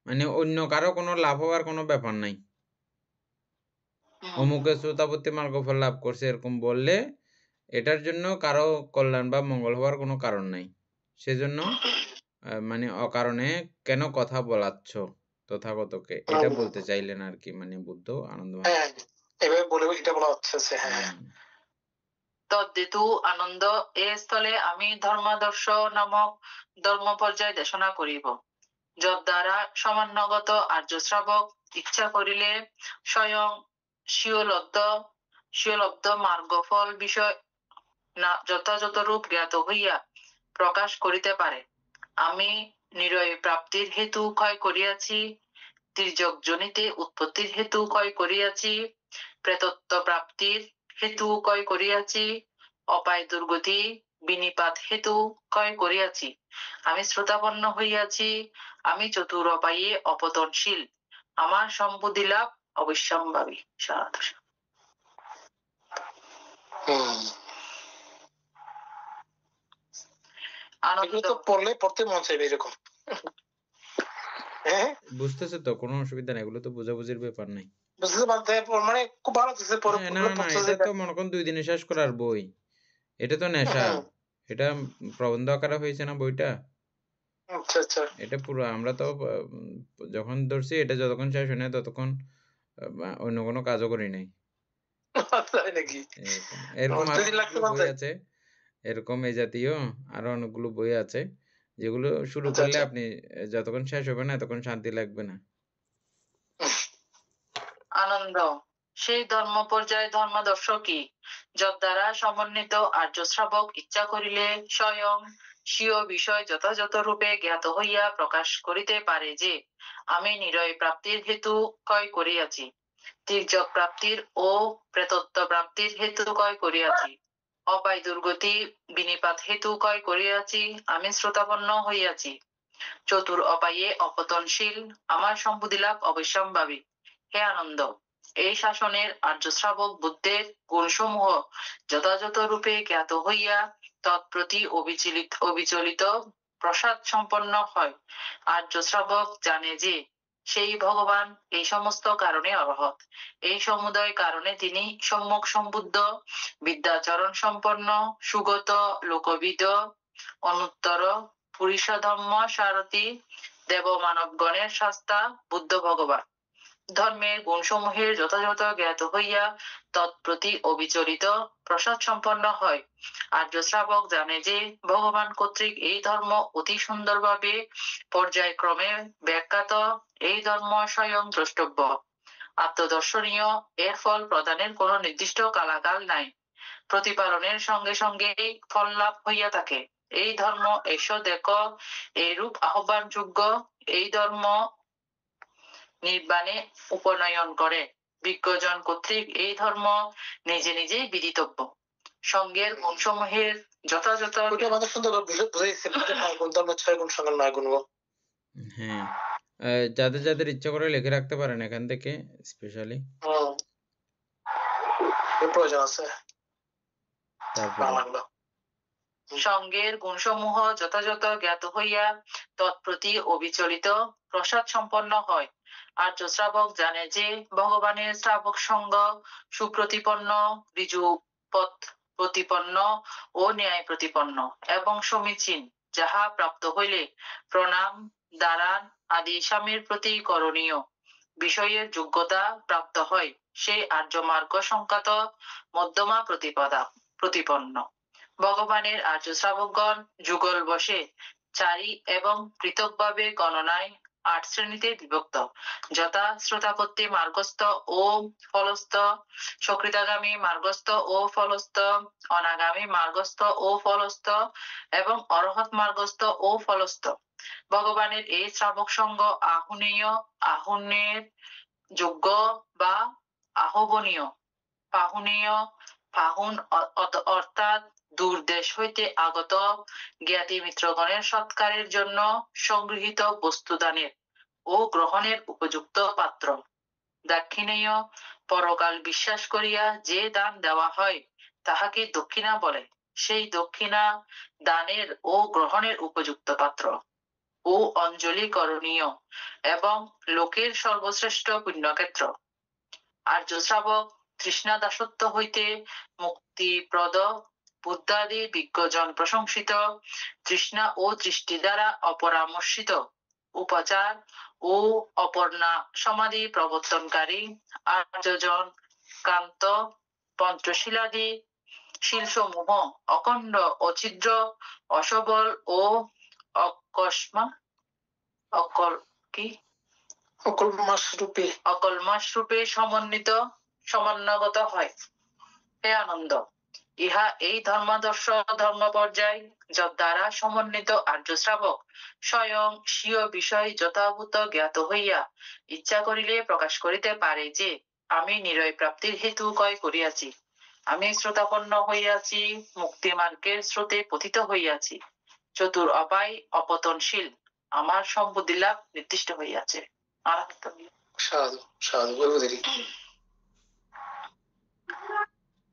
মানে অন্য কারো কোনো লাভ হওয়ার কোনো ব্যাপার নাই। অমুকে শ্রোতাপত্তি মার্গফল লাভ করছে এরকম বললে এটার জন্য কারো কল্যাণ বা মঙ্গল হওয়ার কোনো কারণ নাই। সেজন্য মানে অকারণে কেন কথা বলাচ্ছ তথাগতকে, এটা বলতে চাইলেন আর কি, মানে বুদ্ধ আনন্দ। এভাবে বলে এটা বলা হচ্ছে। হ্যাঁ, তদ্দেতু আনন্দ এ স্থলে আমি ধর্মাদর্শ নামক ধর্ম পর্যায় দেশনা করিব, যদ্বারা সমান্যগত আর্য শ্রাবক ইচ্ছা করিলে স্বয়ং স্বীয়লব্ধ মার্গফল বিষয় না যথাযথ রূপ জ্ঞাত হইয়া প্রকাশ করিতে পারে। আমি নিরয় প্রাপ্তির হেতু ক্ষয় করিয়াছি, তির্যক জনিতে উৎপত্তির হেতু ক্ষয় করিয়াছি, প্রেতত্ব প্রাপ্তির হেতু ক্ষয় করিয়াছি, অপায় দুর্গতি বিনিপাত হেতু ক্ষয় করিয়াছি, আমি শ্রোতাপন্ন হইয়াছি, আমি চতুর অপায়ে অপতনশীল, আমার সম্পত্তি লাভ অবশ্যম্ভাবী। সাধু পড়লে পড়তে মন চাইবে এরকম। বুঝতেছে তো, কোনো অসুবিধা নাই, এগুলো তো বোঝাবুঝির ব্যাপার নাই। মানে খুব ভালো না এটা তো মনে করেন 2 দিনে শেষ করার বই, এটা তো নেশা। এটা প্রবন্ধ আকারে হয়েছে না বইটা। এটা পুরো আমরা তো যখন ধরছি এটা যতক্ষণ শেষ হয় না ততক্ষণ অন্য কোনো কাজও করি নাই। এরকম বই আছে, এরকম এই জাতীয় আরো অনেকগুলো বই আছে যেগুলো শুরু করলে আপনি যতক্ষণ শেষ হবে না ততক্ষণ শান্তি লাগবে না। আনন্দ সেই ধর্ম পর্যায় ধর্মাদর্শ কি, যদ্বারা সমন্বিত আর্য শ্রাবক ইচ্ছা করিলে স্বয়ং স্বীয় বিষয় যথাযথ রূপে জ্ঞাত হইয়া প্রকাশ করিতে পারে যে আমি নিরয় প্রাপ্তির হেতু ক্ষয় করিয়াছি, তির্যক প্রাপ্তির ও প্রেতত্ব প্রাপ্তির হেতু ক্ষয় করিয়াছি, অপায় দুর্গতি বিনিপাত হেতু ক্ষয় করিয়াছি, আমি শ্রোতাপন্ন হইয়াছি, চতুর অপায়ে অপতনশীল, আমার সম্পত্তি লাভ অবশ্যম্ভাবী। হে আনন্দ, এই শাসনের আর্য শ্রাবক বুদ্ধের গুণসমূহ যথাযথ রূপে জ্ঞাত হইয়া তৎপ্রতি অবিচলিত প্রসাদ সম্পন্ন হয়। আর্য শ্রাবক জানে যে সেই ভগবান এই সমস্ত কারণে অরহৎ, এই সমুদয় কারণে তিনি সম্যক সম্বুদ্ধ, বিদ্যাচরণ সম্পন্ন, সুগত, লোকবিদ, অনুত্তর, পুরুষ ধর্ম সারথী, দেব মানবগণের শাস্তা বুদ্ধ ভগবান। ধর্মের গুণসমূহের যথাযথ জ্ঞাত হইয়া তৎপ্রতি অবিচলিত প্রসাদ সম্পন্ন হয়। আর্য শ্রাবক জানে যে ভগবান কর্তৃক এই ধর্ম অতি সুন্দরভাবে পর্যায়ক্রমে ব্যাখ্যাত, এই ধর্ম স্বয়ং দ্রষ্টব্য। আত্মদর্শনীয়, এর ফল প্রদানের কোনো নির্দিষ্ট কালাকাল নাই, প্রতিপালনের সঙ্গে সঙ্গেই ফল লাভ হইয়া থাকে। এই ধর্ম এসো দেখো এইরূপ আহ্বানযোগ্য, এই ধর্ম নির্বাণে উপনয়ন করে, বিজ্ঞজন কর্তৃক এই ধর্ম নিজে নিজেই বিদিতব্য। সঙ্গের গুণসমূহের যথাযথ ওইটা আমাদের সুন্দর বুঝাইছে কোন ধর্মের 6 গুণ সঙ্গে 9 গুণ। হ্যাঁ, যাদের যাদের ইচ্ছা করে লিখে রাখতে পারেন এখান থেকে স্পেশালি। প্রয়োজন আছে। তারপরে সঙ্গের গুণসমূহ যথাযথ জ্ঞাত হইয়া তৎপ্রতি অবিচলিত প্রসাদ সম্পন্ন হয়। আর্য শ্রাবক জানে যে ভগবানের শ্রাবক সঙ্গ সুপ্রতিপন্ন, ঋজু পথ প্রতিপন্ন ও ন্যায় প্রতিপন্ন এবং সমীচীন, যাহা প্রাপ্ত হইলে প্রণাম, দারান আদি স্বামীর প্রতি করণীয় বিষয়ের যোগ্যতা প্রাপ্ত হয়, সেই আর্য মার্গ সংক্রান্ত মধ্যমা প্রতিপন্ন। ভগবানের আর্য শ্রাবকগণ যুগল বসে চারি এবং পৃথকভাবে গণনায় 8 শ্রেণীতে বিভক্ত, যথা শ্রোতাপত্তি মার্গস্থ ও ফলস্থ, সকৃতাগামী মার্গস্থ ও ফলস্থ, অনাগামী মার্গস্থ ও ফলস্থ এবং অরহৎ মার্গস্থ ও ফলস্থ। ভগবানের এই শ্রাবক সঙ্গ আহুনীয়, আহুনের যোগ্য বা আহ্বনীয়, পাহুনীয়, পাহুন অর্থাৎ দূর দেশ হইতে আগত জ্ঞাতি মিত্রগণের সৎকারের জন্য সংগৃহীত বস্তুদানের ও গ্রহণের উপযুক্ত পাত্র। দাক্ষিণেয়, পরকাল বিশ্বাস করিয়া যে দান দেওয়া হয় তাহাকে দক্ষিণা বলে, সেই দক্ষিণা দানের ও গ্রহণের উপযুক্ত পাত্র ও অঞ্জলি করণীয় এবং লোকের সর্বশ্রেষ্ঠ পুণ্যক্ষেত্র। আর্য শ্রাবক তৃষ্ণা দাসত্ব হইতে মুক্তিপ্রদ, বুদ্ধাদি বিজ্ঞজন প্রশংসিত, তৃষ্ণা ও দৃষ্টি দ্বারা অপরামর্শিত উপচার ও অপর্ণা সমাধি প্রবর্তনকারী আর্যজন কান্ত পঞ্চশীলাদি শীলসমূহ অখণ্ড, অছিদ্র, অসবল ও অকল্মাস রূপে সমন্বয়গত হয়। হে আনন্দ, ইহা এই ধর্মাদর্শ ধর্ম পর্যায় দ্বারা সমন্বিত আর্য শ্রাবক স্বয়ং স্বীয় বিষয় যথাভূত জ্ঞাত হইয়া ইচ্ছা করিলে প্রকাশ করিতে পারে যে আমি নিরয় প্রাপ্তির হেতু ক্রয় করিয়াছি, আমি শ্রোতাপন্ন হইয়াছি, মুক্তি মার্গের স্রোতে পতিত হইয়াছি, চতুর অপায় অপতনশীল, আমার সম্পত্তি লাভ নির্দিষ্ট হইয়াছে।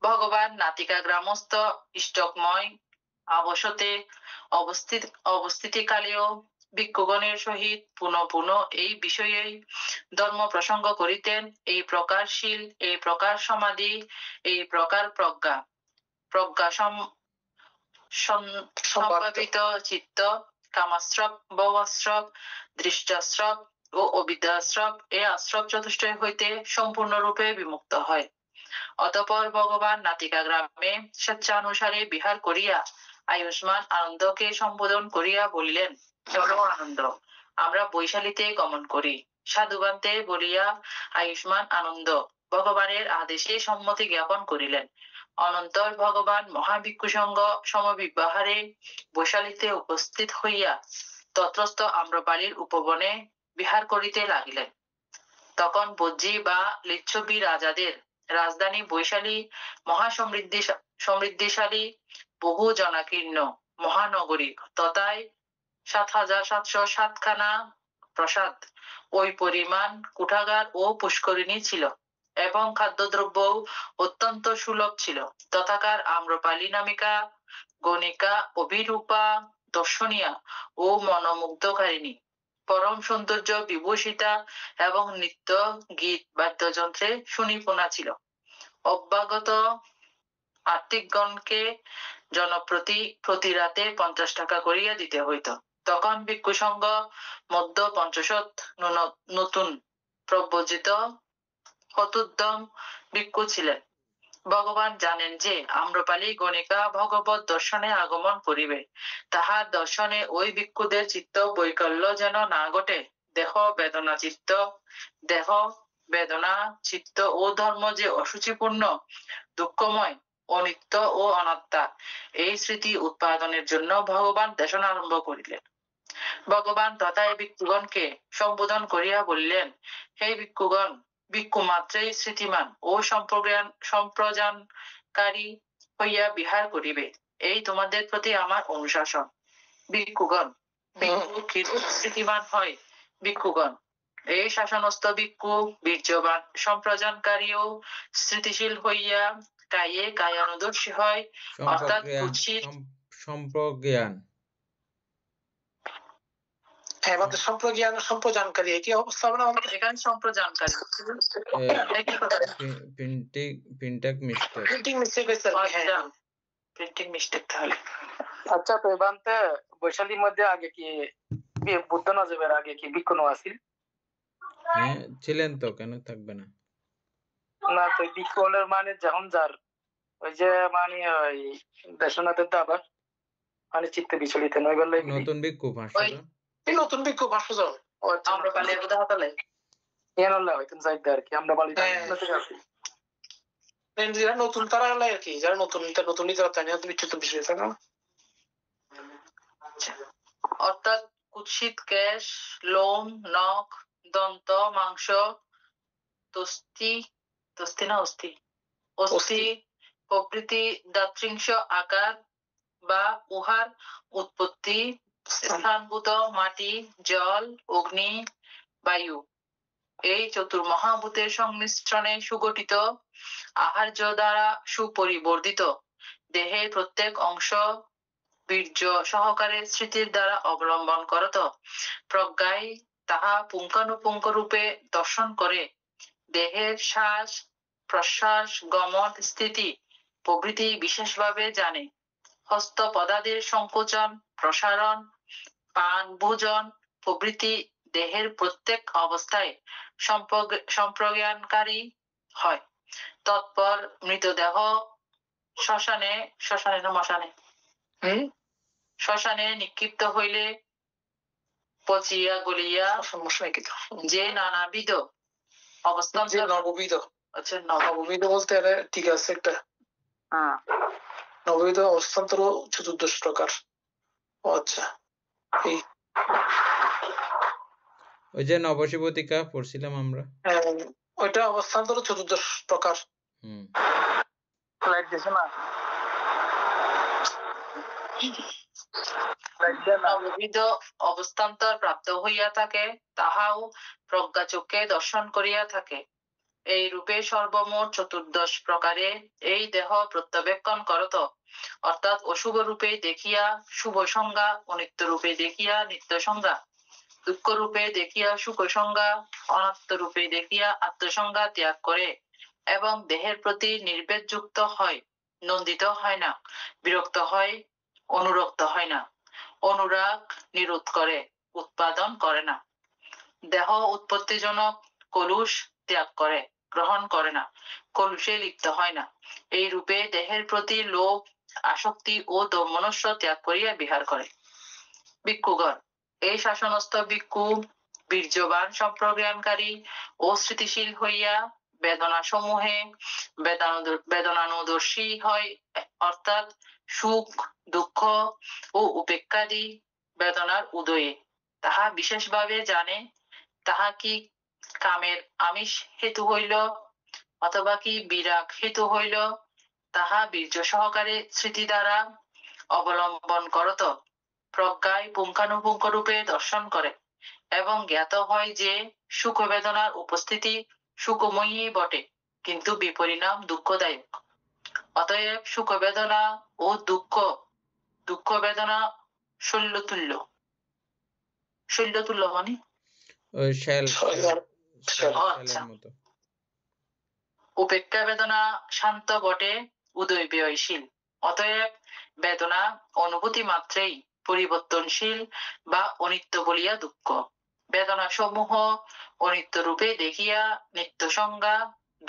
ভগবান নাতিকা গ্রামস্থ ইষ্টকময় আবসতে অবস্থিতিকালেও ভিক্ষুগণের সহিত পুনঃ পুনঃ এই বিষয়ে ধর্ম প্রসঙ্গ করিতেন। এই প্রকার শীল, এই প্রকার সমাধি, এই প্রকার প্রজ্ঞা সম্ভাবিত চিত্ত, কামাশ্রব, ভবাশ্রব, দৃষ্টাশ্রব ও অবিদ্যাশ্রব, এই আশ্রব চতুষ্টয় হইতে সম্পূর্ণরূপে বিমুক্ত হয়। অতঃপর ভগবান নাতিকা গ্রামে স্বেচ্ছানুসারে বিহার করিয়া আয়ুষ্মান আনন্দকে সম্বোধন করিয়া বলিলেন, চলো আনন্দ, আমরা বৈশালীতে গমন করি। সাধুবান্তে বলিয়া আয়ুষ্মান আনন্দ ভগবানের আদেশে সম্মতি জ্ঞাপন করিলেন। অনন্তর ভগবান মহাভিক্ষু সঙ্গ সমবিব্যাহারে বৈশালীতে উপস্থিত হইয়া তত্রস্থ আম্রপালির উপবনে বিহার করিতে লাগিলেন। তখন বজ্জী বা লিচ্ছবি রাজাদের রাজধানী বৈশালী সমৃদ্ধিশালী বহু জনাকীর্ণ মহানগরী, তথায় ৭,৭০৭ খানা প্রসাদ, ওই পরিমাণ কুঠাগার ও পুষ্করিণী ছিল এবং খাদ্যদ্রব্য অত্যন্ত সুলভ ছিল। তথাকার আম্রপালী নামিকা গণিকা অভিরূপা, দর্শনীয়া ও মনোমুগ্ধকারিণী, পরম সৌন্দর্য বিভূষিতা এবং নৃত্য গীত বাদ্যযন্ত্রে সুনিপুণা ছিল। অভ্যাগত আর্তিকগণকে প্রতি রাতে 50 টাকা করিয়া দিতে হইত। তখন ভিক্ষু সংঘ মধ্য ৫০ নতুন প্রব্রজিত হতোদ্যম ভিক্ষু ছিলেন। ভগবান জানেন যে আম্রপালী গণিকা ভগবত দর্শনে আগমন করিবে, তাহার দর্শনে ওই ভিক্ষুদের চিত্ত বৈকল্য যেন না ঘটে। দেহ বেদনা চিত্ত, দেহ বেদনা, চিত্ত ও ধর্ম যে অসুচিপূর্ণ, দুঃখময়, অনিত্য ও অনাত্মা, এই স্মৃতি উৎপাদনের জন্য ভগবান দেশনা আরম্ভ করিলেন। ভগবান তথা এই ভিক্ষুগণকে সম্বোধন করিয়া বলিলেন, হে ভিক্ষুগণ, ভিক্ষু মাত্রেই স্মৃতিমান ও সম্প্রজানকারী হইয়া বিহার করিবে, এই তোমাদের প্রতি আমার অনুশাসন। ভিক্ষুগণ, ভিক্ষু কিরূপ স্মৃতিমান হয়? ভিক্ষুগণ, এই শাসনস্থ ভিক্ষু বীর্যবান, সম্প্রজানকারী ও স্থিতিশীল হইয়া কায়ে কায়ানুদর্শী হয়, অর্থাৎ কুৎসিত সম্প্রজ্ঞান। হ্যাঁ, আমাদের সম্প্রজ্ঞান ও সম্প্রজানকারী একই অবস্থা হবে না আমাদের? এখানে সম্প্রজানকারী প্রিন্টিং মিস্টেক। প্রিন্টিং মিস্টেক হয়েছে। আচ্ছা, প্রিন্টিং মিস্টেক তাহলে। আচ্ছা, তো এবান্তে বৈশালীর মধ্যে আগে কি বুদ্ধ নজবের আগে কি ভিক্ষু আছিল? হ্যাঁ, ছিলেন তো, কেন থাকবে না? না, তো ভিক্ষু হলের মানে যখন যার ওই যে মানে ওই দেশনাথের দাবার মানে চিত্তে বিচলিত নয় বললে নতুন ভিক্ষু 500 জন। এই নতুন ভিক্ষু 500 জন। আমরা পালিয়ে কোথা হাতালে এনলা হইতেন যাইতে আর কি, আমরা বাড়িতে আছি। যারা নতুন তারা আর কি, যারা নতুন যারা তাই না বিচ্যুত বিষয় থাকে না। অর্থাৎ কুৎসিত কেশ, লোম, নখ, দন্ত, মাংস, অস্থি প্রভৃতি দাতৃংশ আকার বা উহার উৎপত্তি স্থানভূত মাটি, জল, অগ্নি, বায়ু, এই চতুর্মহাভূতের সংমিশ্রণে সুগঠিত আহার্য দ্বারা সুপরিবর্ধিত দেহের প্রত্যেক অংশ বীর্য সহকারে স্মৃতির দ্বারা অবলম্বন করত প্রজ্ঞায় তাহা পুঙ্খানুপুঙ্খ রূপে দর্শন করে দেহের শ্বাস প্রশ্বাস গমন স্থিতি প্রভৃতি বিশেষভাবে জানে। হস্ত পদাদির সংকোচন প্রসারণ পান ভোজন প্রভৃতি দেহের প্রত্যেক অবস্থায় সম্প্রজ্ঞানকারী হয়। তৎপর মৃতদেহ শ্মশানে নিক্ষিপ্ত হইলে পচিয়া গলিয়া যে নানাবিধ অবস্থান নববিধ। আচ্ছা, নববিধ বলতে ঠিক আছে একটা নববিধ অবস্থান্তর 14 প্রকার। আচ্ছা, ওই যে নবশিবতিকা পড়ছিলাম আমরা, ওইটা অবস্থান্তর 14 প্রকার। নববিধ অবস্থান্তর প্রাপ্ত হইয়া থাকে, তাহাও প্রজ্ঞাচক্ষে দর্শন করিয়া থাকে। এই রূপে সর্বমোট 14 প্রকারে এই দেহ প্রত্যবেক্ষণ করত, অর্থাৎ অশুভ রূপে দেখিয়া শুভ সংজ্ঞা, অনিত্য রূপে দেখিয়া নিত্য সংজ্ঞা, দুঃখ রূপে দেখিয়া সুখ সংজ্ঞা, অনাত্ম রূপে দেখিয়া আত্মসংজ্ঞা ত্যাগ করে এবং দেহের প্রতি নির্ভেদ যুক্ত হয়, নন্দিত হয় না, বিরক্ত হয়, অনুরক্ত হয় না, অনুরাগ নিরোধ করে, উৎপাদন করে না, দেহ উৎপত্তিজনক কলুষ ত্যাগ করে, গ্রহণ করে না, কলুষে লিপ্ত হয় না। এই রূপে দেহের প্রতি লোভ আসক্তি ও দৌমনস্য ত্যাগ করিয়া বিহার করে। ভিক্ষুগণ, এই শাসনস্থ ভিক্ষু বীর্যবান সম্প্রজ্ঞানকারী ও স্থিতিশীল হইয়া বেদনা সমূহে বেদনানুদর্শী হয়, অর্থাৎ সুখ দুঃখ ও উপেক্ষাদি বেদনার উদয়ে তাহা বিশেষভাবে জানে। তাহা কি কামের আমিষ হেতু হইল অথবা কি বিরাগ হেতু হইল, তাহা বীর্য সহকারে স্মৃতি দ্বারা অবলম্বন করত প্রজ্ঞায় পুঙ্খানুপুঙ্খ রূপে দর্শন করে এবং জ্ঞাত হয় যে সুখ বেদনার উপস্থিতি সুখময়ী বটে, কিন্তু বিপরিণাম দুঃখদায়ক। অতএব সুখ বেদনা ও দুঃখ বেদনা শৈল্যতুল্য মানে ওই মতো। উপেক্ষা বেদনা শান্ত বটে, উদয় ব্যয়শীল। অতএব বেদনা অনুভূতি মাত্রেই পরিবর্তনশীল বা অনিত্য বলিয়া দুঃখ। বেদনা সমূহ অনিত্য রূপে দেখিয়া নিত্য সংজ্ঞা,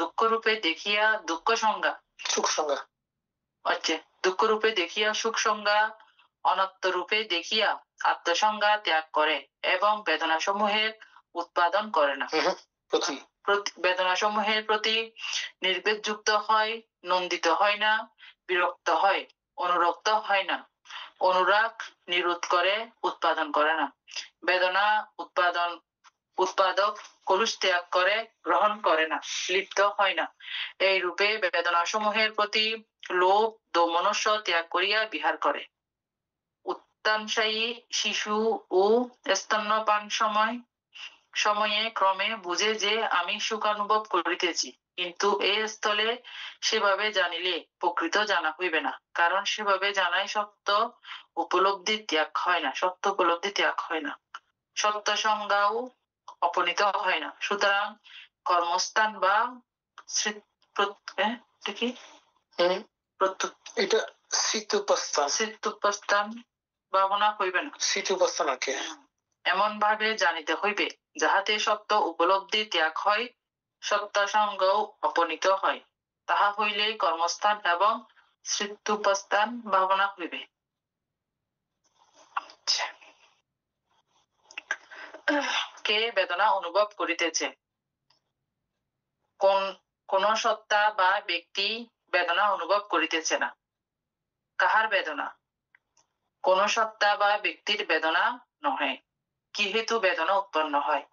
দুঃখ রূপে দেখিয়া দুঃখ সংজ্ঞা, সুখ সংজ্ঞা, আচ্ছা, দুঃখ রূপে দেখিয়া সুখ সংজ্ঞা, অনাত্ম রূপে দেখিয়া আত্মসংজ্ঞা ত্যাগ করে এবং বেদনা সমূহের উৎপাদন করে না। বেদনাসমূহের প্রতি নির্বেদযুক্ত হয়, নন্দিত হয় না, বিরক্ত হয়, অনুরক্ত হয় না, অনুরাগ নিরোধ করে, উৎপাদন করে না। বেদনা উৎপাদক কলুষ ত্যাগ করে, গ্রহণ করে না, লিপ্ত হয় না। এই রূপে বেদনা সমূহের প্রতি লোভ দোমনস্য ত্যাগ করিয়া বিহার করে। উত্তানশায়ী শিশু ও স্তন্যপান সময়ে ক্রমে বুঝে যে আমি সুখ অনুভব করিতেছি, কিন্তু এই স্থলে সেভাবে জানিলে প্রকৃত জানা হইবে না, কারণ সেভাবে জানাই সত্য উপলব্ধি ত্যাগ হয় না, সত্য উপলব্ধি ত্যাগ হয় না, সত্য সংজ্ঞাও অপনীত হয় না। সুতরাং কর্মস্থান বা স্মৃত্যুপস্থান ভাবনা হইবে না, এমন ভাবে জানিতে হইবে যাহাতে সত্য উপলব্ধি ত্যাগ হয়, সত্য সঙ্গও অপনীত হয়। তাহা হইলে কর্মস্থান এবং স্মৃত্যুপস্থান ভাবনা হইবে। কে বেদনা অনুভব করিতেছে? কোন সত্তা বা ব্যক্তি বেদনা অনুভব করিতেছে না। কাহার বেদনা? কোন সত্তা বা ব্যক্তির বেদনা নহে। কি হেতু বেদনা উৎপন্ন হয়?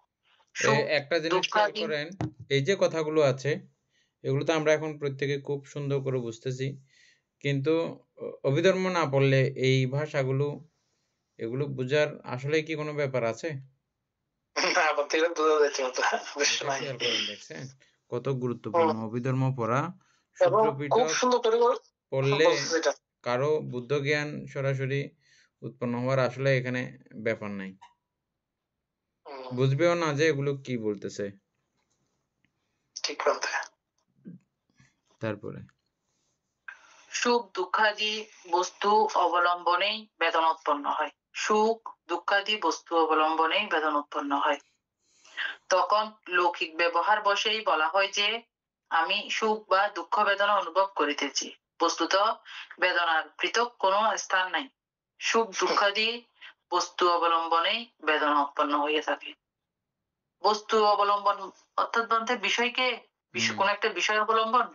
একটা জিনিস খেয়াল করেন, এই যে কথাগুলো আছে এগুলো তো আমরা এখন প্রত্যেকে খুব সুন্দর করে বুঝতেছি, কিন্তু অভিধর্ম না পড়লে এই ভাষাগুলো এগুলো বুঝার আসলে কি কোনো ব্যাপার আছে? দেখছেন কত গুরুত্বপূর্ণ অভিধর্ম পড়া, সূত্রপিটক পড়লে কারো বুদ্ধ জ্ঞান সরাসরি উৎপন্ন হওয়ার আসলে এখানে ব্যাপার নাই, বুঝবেও না যে এগুলো কি বলতেছে। তারপরে সুখ দুঃখাদি বস্তু অবলম্বনেই বেদনা উৎপন্ন হয়। সুখ দুঃখাদি বস্তু অবলম্বনেই বেদনা উৎপন্ন হয়। তখন লৌকিক ব্যবহার বসেই বলা হয় যে আমি সুখ বা দুঃখ বেদনা অনুভব করিতেছি। বস্তুত বেদনার পৃথক কোনো স্থান নাই। সুখ দুঃখাদি বস্তু অবলম্বনেই বেদনা উৎপন্ন হয়ে থাকে। বস্তু অবলম্বন অর্থাৎ বলতে বিষয়কে, কোন একটা বিষয় অবলম্বন,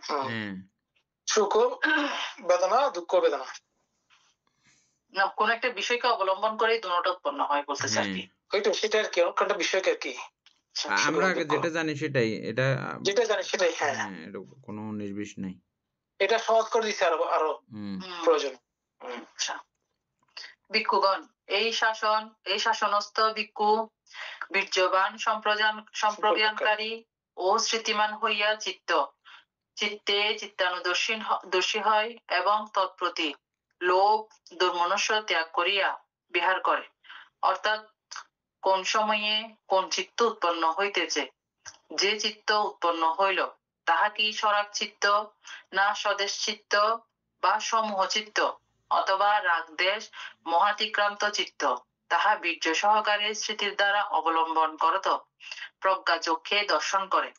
সুখ বেদনা দুঃখ বেদনা না, কোন একটা বিষয়কে অবলম্বন করেই দুটোটা উৎপন্ন হয় বলতেছে আর কি। ওইটা সেটা আর কি, কোনটা বিষয়কে আর কি আমরা আগে যেটা জানি সেটাই, যেটা জানি সেটাই। হ্যাঁ, কোনো নির্বিষ নাই, এটা সহজ করে দিচ্ছে আরো প্রয়োজন। আচ্ছা, ভিক্ষুগণ, এই শাসনস্থ ভিক্ষু বীর্যবান সম্প্রজ্ঞানকারী ও স্মৃতিমান হইয়া চিত্তে চিত্তানুদর্শী হয় এবং তৎপ্রতি লোভ দুর্মনস্য ত্যাগ করিয়া বিহার করে। অর্থাৎ কোন সময়ে কোন চিত্ত উৎপন্ন হইতেছে, যে চিত্ত উৎপন্ন হইল তাহা কি স্বরাগ চিত্ত, না স্বদেশ চিত্ত বা সমূহ চিত্ত, অথবা রাগ দেশ মহাতিক্রান্ত চিত্ত, তাহা বীর্য সহকারে স্মৃতির দ্বারা অবলম্বন করত প্রজ্ঞা চক্ষে দর্শন করে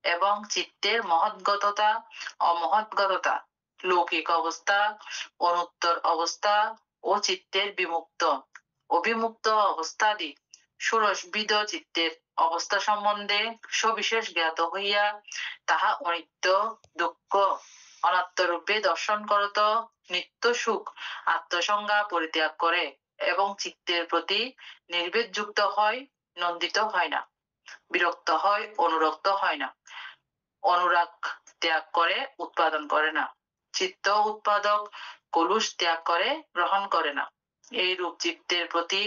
এবং চিত্তের মহৎগততা অমহৎগততা, লৌকিক অবস্থা, অনুত্তর অবস্থা ও চিত্তের অভিমুক্ত অবস্থাদি ষোড়শবিধ চিত্তের অবস্থা সম্বন্ধে সবিশেষ জ্ঞাত হইয়া তাহা অনিত্য দুঃখ অনাত্মরূপে দর্শন করত নিত্য সুখ আত্মসংজ্ঞা পরিত্যাগ করে এবং চিত্তের প্রতি নির্বেদযুক্ত হয়, নন্দিত হয় না, বিরক্ত হয়, অনুরক্ত হয় না, অনুরাগ ত্যাগ করে, উৎপাদন করে না, চিত্ত উৎপাদক কলুষ ত্যাগ করে, গ্রহণ করে না। এই রূপ চিত্তের প্রতি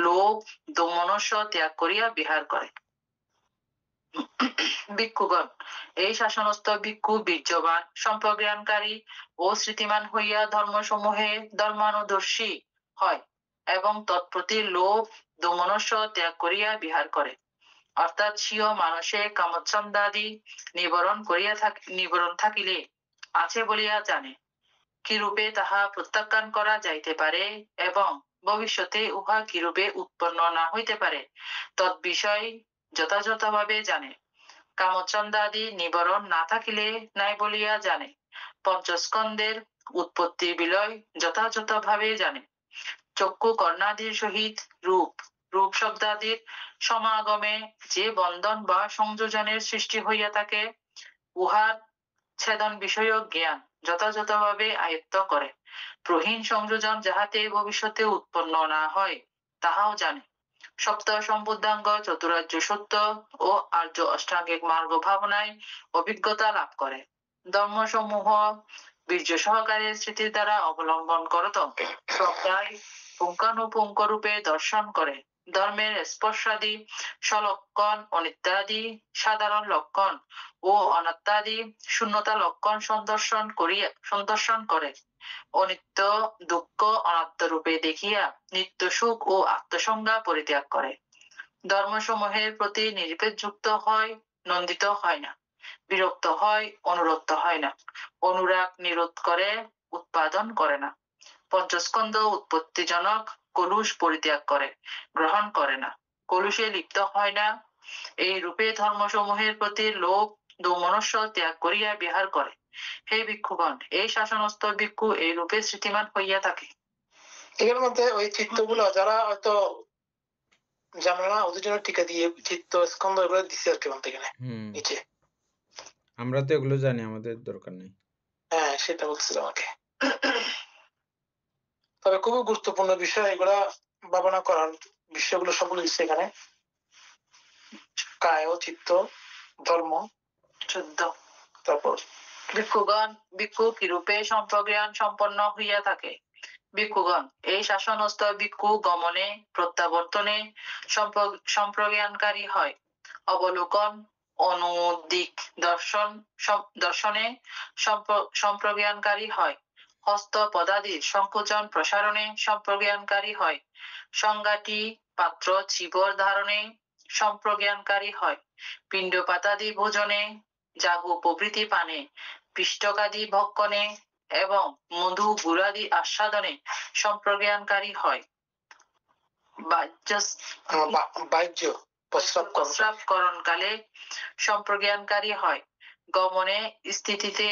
লোভ দোমনস্য ত্যাগ করিয়া বিহার করে। ভিক্ষুগণ, এই শাসনস্থ ভিক্ষু বীর্যবান সম্প্রজ্ঞানকারী ও স্মৃতিমান হইয়া ধর্মসমূহে ধর্মানুদর্শী হয় এবং তৎপ্রতি লোভ দোমনস্য ত্যাগ করিয়া বিহার করে। অর্থাৎ স্বীয় মানসে কামচ্ছন্দাদি নিবরণ থাকিলে আছে বলিয়া জানে, কিরূপে তাহা প্রত্যাখ্যান করা যাইতে পারে এবং ভবিষ্যতে উহা কিরূপে উৎপন্ন না হইতে পারে তৎবিষয় যথাযথভাবে জানে। কামচ্ছন্দাদি নিবরণ না থাকিলে নাই বলিয়া জানে। পঞ্চস্কন্ধের উৎপত্তি বিলয় যথাযথভাবে জানে। চক্ষু কর্ণাদির সহিত রূপ রূপ শব্দাদির সমাগমে যে বন্ধন বা সংযোজনের সৃষ্টি হইয়া থাকে, উহার ছেদন বিষয়ক জ্ঞান যথাযথভাবে আয়ত্ত করে। প্রহীন সংযোজন যাহাতে ভবিষ্যতে উৎপন্ন না হয় তাহাও জানে। সপ্ত সম্বুদ্ধাঙ্গ চতুরার্য সত্য ও আর্য অষ্টাঙ্গিক মার্গ ভাবনায় অভিজ্ঞতা লাভ করে। ধর্মসমূহ বীর্য সহকারে স্মৃতির দ্বারা অবলম্বন করত প্রায় পুঙ্খানুপুঙ্খ রূপে দর্শন করে। ধর্মের স্পর্শাদি স্বলক্ষণ, অনিত্যাদি সাধারণ লক্ষণ ও অনাত্মাদি শূন্যতা লক্ষণ সন্দর্শন করে। অনিত্য দুঃখ অনাত্ম রূপে দেখিয়া নিত্য সুখ ও আত্মসংজ্ঞা পরিত্যাগ করে। ধর্মসমূহের প্রতি নির্ভেদ যুক্ত হয়, নন্দিত হয় না, বিরক্ত হয়, অনুরক্ত হয় না, অনুরাগ নিরোধ করে, উৎপাদন করে না। পঞ্চস্কন্ধ উৎপত্তিজনক কলুষ পরিত্যাগ করে, গ্রহণ করে না, কলুষে লিপ্ত হয় না। এই রূপে ধর্মসমূহের প্রতি লোভ দোমনস্য ত্যাগ করিয়া বিহার করে। হে ভিক্ষুগণ, এই শাসনস্থ ভিক্ষু এই রূপে স্মৃতিমান হইয়া থাকে। এর মধ্যে ওই চিত্তগুলো যারা হয়তো জানে না, ওদের জন্য টিকা দিয়ে চিত্ত স্কন্ধ এগুলো দিচ্ছে আর কি বলতে গেলে নিচে। আমরা তো এগুলো জানি, আমাদের দরকার নেই। হ্যাঁ, সেটা বলছিল আমাকে। তবে খুবই গুরুত্বপূর্ণ বিষয় এগুলা, ভাবনা করার বিষয়গুলো সবগুলো দিচ্ছে এখানে। কায়, চিত্ত, ধর্ম, 14। তারপর ভিক্ষুগণ ভিক্ষু কিরূপে সম্প্রজ্ঞান সম্পন্ন হইয়া থাকে। ভিক্ষুগণ, এই শাসনস্থ ভিক্ষু গমনে প্রত্যাবর্তনে সম্প্রজ্ঞানকারী হয়। অবলোকন, অনুদিক দর্শনে সম্প্রজ্ঞানকারী হয়। হস্ত পদাদির সংকোচন প্রসারণে সম্প্রজ্ঞানকারী হয়। সংজ্ঞাটি পাত্র চিবর ধারণে সম্প্রজ্ঞানকারী হয়। পিণ্ডপাতাদি ভোজনে, জাগু প্রভৃতি পানে, পিষ্টকাদি ভক্ষণে এবং মধু গুড়াদি আস্বাদনে সম্প্রজ্ঞানকারী হয়। বাহ্য প্রস্রাবকরণ কালে সম্প্রজ্ঞানকারী হয়। গমনে, স্থিতিতে,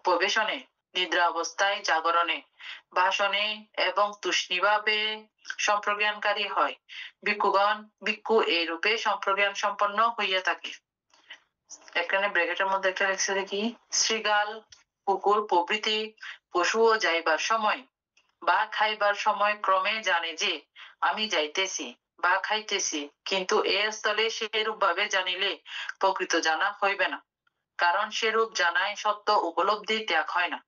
প্রবেশনে, নিদ্রা অবস্থায়, জাগরণে, ভাষণে এবং তুষ্ণীভাবে সম্প্রজ্ঞানকারী হয়। ভিক্ষুগণ ভিক্ষু এই রূপে সম্প্রজ্ঞান সম্পন্ন হইয়া থাকে। এখানে ব্র্যাকেটের মধ্যে একটা লেখছে দেখি, শৃগাল, কুকুর প্রভৃতি পশুও যাইবার সময় বা খাইবার সময় ক্রমে জানে যে আমি যাইতেছি বা খাইতেছি, কিন্তু এ স্থলে সেরূপ ভাবে জানিলে প্রকৃত জানা হইবে না, কারণ সেরূপ জানায় সত্য উপলব্ধি ত্যাগ হয় না।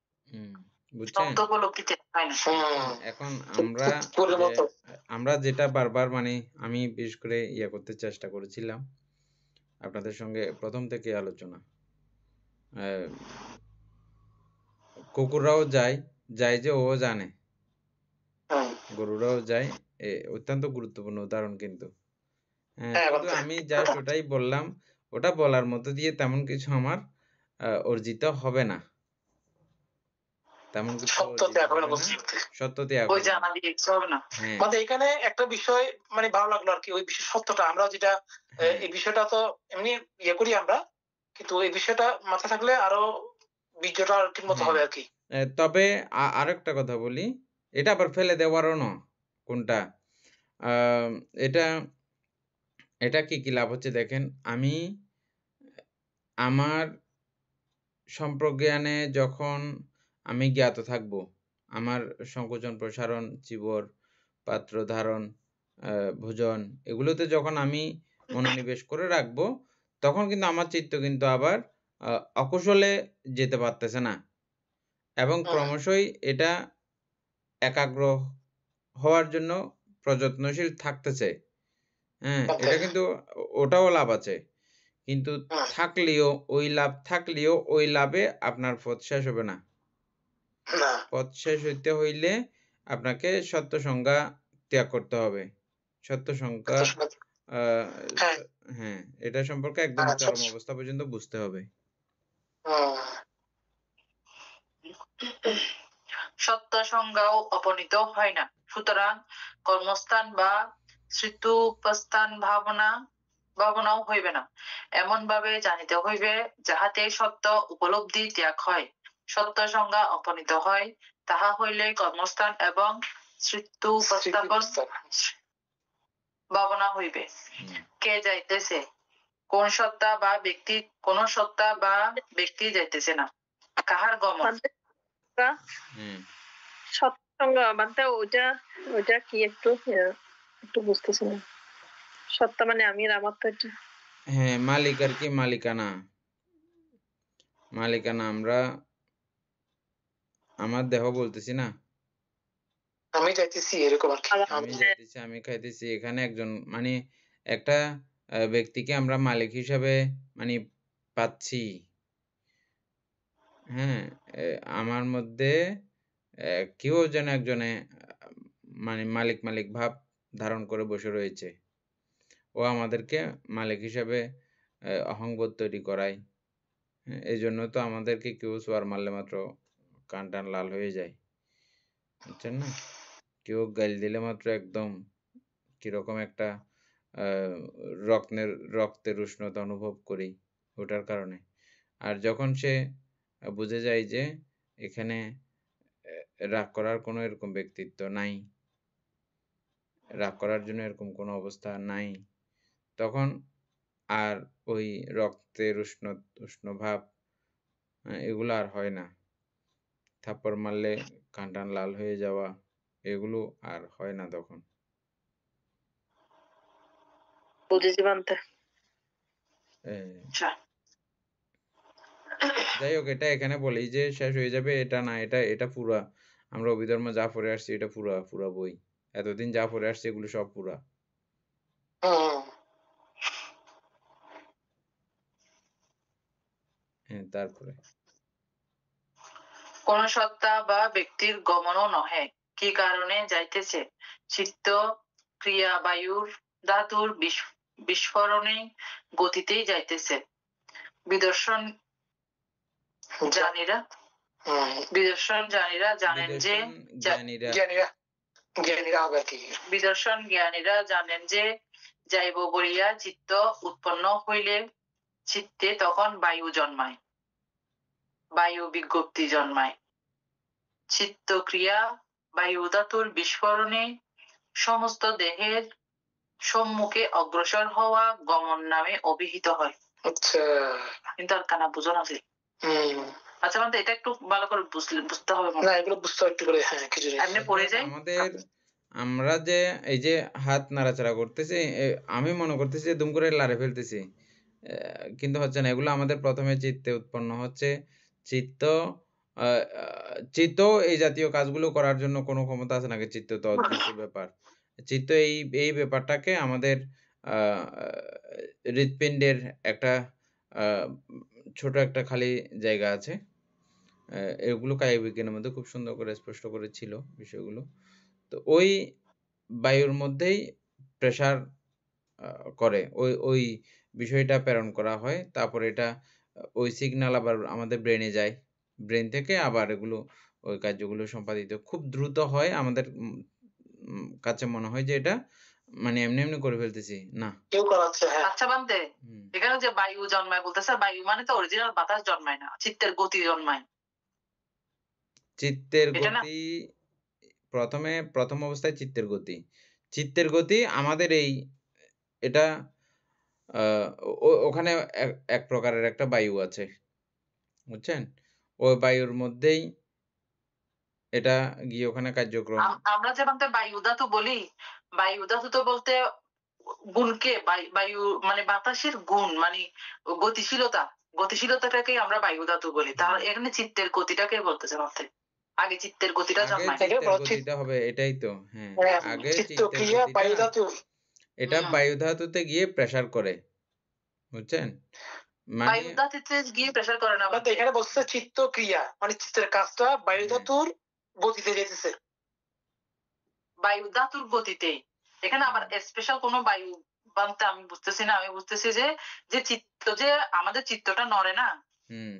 সত্য উপলব্ধি ত্যাগ হয় না। এখন আমরা যেটা বারবার মানে আমি বিশেষ করে ইয়া করতে চেষ্টা করেছিলাম আপনাদের সঙ্গে প্রথম থেকে আলোচনা, কুকুররাও যায় যে ও জানে, গরুরাও যায়, অত্যন্ত গুরুত্বপূর্ণ উদাহরণ কিন্তু। কিন্তু আমি জাস্ট ওটাই বললাম, ওটা বলার মধ্য দিয়ে তেমন কিছু আমার অর্জিত হবে না, তেমন কিছু সত্যতে মানে এখানে একটা বিষয় মানে ভালো লাগলো আর কি, ওই বিষয় সত্যটা আমরা যেটা এই বিষয়টা তো এমনি ইয়ে করি আমরা, কিন্তু এই বিষয়টা মাথায় থাকলে আরো বীর্যটা আর ঠিক মতো হবে আর কি। তবে আরেকটা কথা বলি, এটা আবার ফেলে দেওয়ারও না কোনটা, এটা কি লাভ হচ্ছে দেখেন, আমি আমার সম্প্রজ্ঞানে যখন আমি জ্ঞাত থাকব, আমার সংকোচন প্রসারণ, চিবর, পাত্র ধারণ, ভোজন, এগুলোতে যখন আমি মনোনিবেশ করে রাখবো, তখন কিন্তু আমার চিত্ত কিন্তু আবার অকুশলে যেতে পারতেছে না, এবং ক্রমশই এটা একাগ্র হওয়ার জন্য প্রযত্নশীল থাকতেছে। এটা কিন্তু ওটাও লাভ আছে, কিন্তু থাকলেও ওই লাভে আপনার পথ শেষ হবে না। পথ শেষ হইতে হইলে আপনাকে সত্য সংজ্ঞা ত্যাগ করতে হবে। সত্য সংজ্ঞা, হ্যাঁ, এটা সম্পর্কে একদম চরম অবস্থা পর্যন্ত বুঝতে হবে। সত্য সংজ্ঞাও অপনীত হয় না, সুতরাং কর্মস্থান বা স্মৃতুপস্থান ভাবনাও হইবে না। এমন ভাবে জানিতে হইবে যাহাতে সত্য উপলব্ধি ত্যাগ হয়, সত্য সংজ্ঞা অপনীত হয়, তাহা হইলে কর্মস্থান এবং স্মৃতুপস্থাপন ভাবনা হইবে। হুম, কে যাইতেছে? কোন সত্তা বা ব্যক্তি, কোন সত্তা বা ব্যক্তি যাইতেছে না। কাহার গমন? বানতে রা হুম। সৎসঙ্গ বানতে ওইটা কি একটু বুঝতেছি না। সত্তা মানে আমি আর আমার তো এটা হ্যাঁ, মালিক আর কি মালিকানা। মালিকানা আমরা আমার দেহ বলতেছি না। আমি চাইতেছি এরকম আর কি। আমার আমি যাইতেছি, আমি খাইতেছি। এখানে একজন মানে একটা ব্যক্তিকে আমরা মালিক হিসাবে মানে পাচ্ছি। হ্যাঁ? আমার মধ্যে কেউ যেন একজনে মানে মালিক ভাব ধারণ করে বসে রয়েছে। ও আমাদেরকে মালিক হিসাবে অহংবোধ তৈরি করায়। হ্যাঁ? এজন্য তো আমাদেরকে কেউ চোয়ার মারলে মাত্র কান টান লাল হয়ে যায়। বুঝছেন না? কেউ গাইল দিলে মাত্র একদম কিরকম একটা আ রক্তের উষ্ণতা অনুভব করি ওটার কারণে। আর যখন সে বুঝে যায় যে এখানে রাগ করার কোনো এরকম ব্যক্তিত্ব নাই, রাগ করার জন্য এরকম কোনো অবস্থা নাই, তখন আর ওই রক্তের উষ্ণ ভাব এগুলো আর হয় না। থাপ্পড় মারলে কান টান লাল হয়ে যাওয়া এগুলো আর হয় না তখন। বুঝেছি বানতে। আচ্ছা, যাই হোক এটা এখানে বলেই যে শেষ হয়ে যাবে এটা না, এটা পুরা। আমরা অভিধর্ম যা পড়ে আসছি এটা পুরা বই। এতদিন যা পড়ে আসছি এগুলো সব পুরা। হুম, হ্যাঁ, তারপরে কোন সত্তা বা ব্যক্তির গমনও নহে। কি কারণে যাইতেছে? চিত্ত ক্রিয়া বায়ুর ধাতুর বিস্ফোরণে গতিতেই যাইতেছে। বিদর্শন জানিরা হুম। বিদর্শন জানিরা জানেন যে বিদর্শন জ্ঞানীরা জ্ঞানীরা হবে আর কি। বিদর্শন জ্ঞানীরা জানেন যে যাইব বলিয়া চিত্ত উৎপন্ন হইলে চিত্তে তখন বায়ু জন্মায়, বায়ু বিজ্ঞপ্তি জন্মায়। চিত্ত ক্রিয়া বায়ু ধাতুর বিস্ফোরণে সমস্ত দেহের সম্মুখে অগ্রসর হওয়া গমন নামে অভিহিত হয়। আচ্ছা। কিন্তু আর কানা বুঝো না যে। হুম। আচ্ছা মানে এটা একটু ভালো করে বুঝতে হবে। না এগুলো বুঝতে একটু করে, হ্যাঁ কিছু এমনি পড়ে যায়। আমরা যে এই যে হাত নাড়াচাড়া করতেছি আমি মনে করতেছি দুম করে লাড়ে ফেলতেছি, কিন্তু হচ্ছে না। এগুলো আমাদের প্রথমে চিত্তে উৎপন্ন হচ্ছে। চিত্ত চিত্ত এই জাতীয় কাজগুলো করার জন্য কোনো ক্ষমতা আছে নাকি? চিত্ত তো অদৃশ্য ব্যাপার। চিত্ত এই ব্যাপারটাকে আমাদের হৃৎপিণ্ডের একটা ছোট একটা খালি জায়গা আছে। এগুলো কায়বিজ্ঞানের মধ্যে খুব সুন্দর করে স্পষ্ট করে ছিল বিষয়গুলো। তো ওই বায়ুর মধ্যেই প্রেসার করে ওই বিষয়টা প্রেরণ করা হয়। তারপর এটা ওই সিগন্যাল আবার আমাদের ব্রেনে যায়। ব্রেন থেকে আবার এগুলো ওই কার্যগুলো সম্পাদিত খুব দ্রুত হয়। আমাদের কাছে মনে হয় যে এটা মানে এমনি করে ফেলতেছি। না। কেউ করাচ্ছে। হ্যাঁ। আচ্ছা বান্দে, এখানে যে বায়ু জন্মায় বলতেছে, বায়ু মানে তো অরিজিনাল বাতাস জন্মায় না, চিত্তের গতি জন্মায়। চিত্তের গতি প্রথম অবস্থায় চিত্তের গতি আমাদের এটা ওখানে এক প্রকারের একটা বায়ু আছে, বুঝছেন? ওই বায়ুর মধ্যেই এটা গিয়ে ওখানে কার্যক্রম। আমরা যে বায়ু ধাতু বলি, বায়ু ধাতু তো বলতে গুণকে বায়ু মানে বাতাসের গুণ মানে গতিশীলতাটাকে আমরা বায়ু ধাতু বলি। তাহলে এখানে চিত্তের গতিটাকে বলতেছে ভাবতে, আগে চিত্তের গতিটা জন্মায়। গতিটা হবে এটাই তো। হ্যাঁ, আগে চিত্তের এটা বায়ু ধাতুতে গিয়ে প্রেসার করে, বুঝছেন? মানে বায়ু ধাতুতে গিয়ে প্রেসার করে না, এখানে বলছে চিত্ত ক্রিয়া মানে চিত্তের কাজটা বায়ু ধাতুর গতিতে যেতেছে। বায়ু ধাতুর গতিতে এখানে আবার স্পেশাল কোনো বায়ু বানতে আমি বুঝতেছি না। আমি বুঝতেছি যে চিত্ত যে আমাদের চিত্তটা নড়ে না,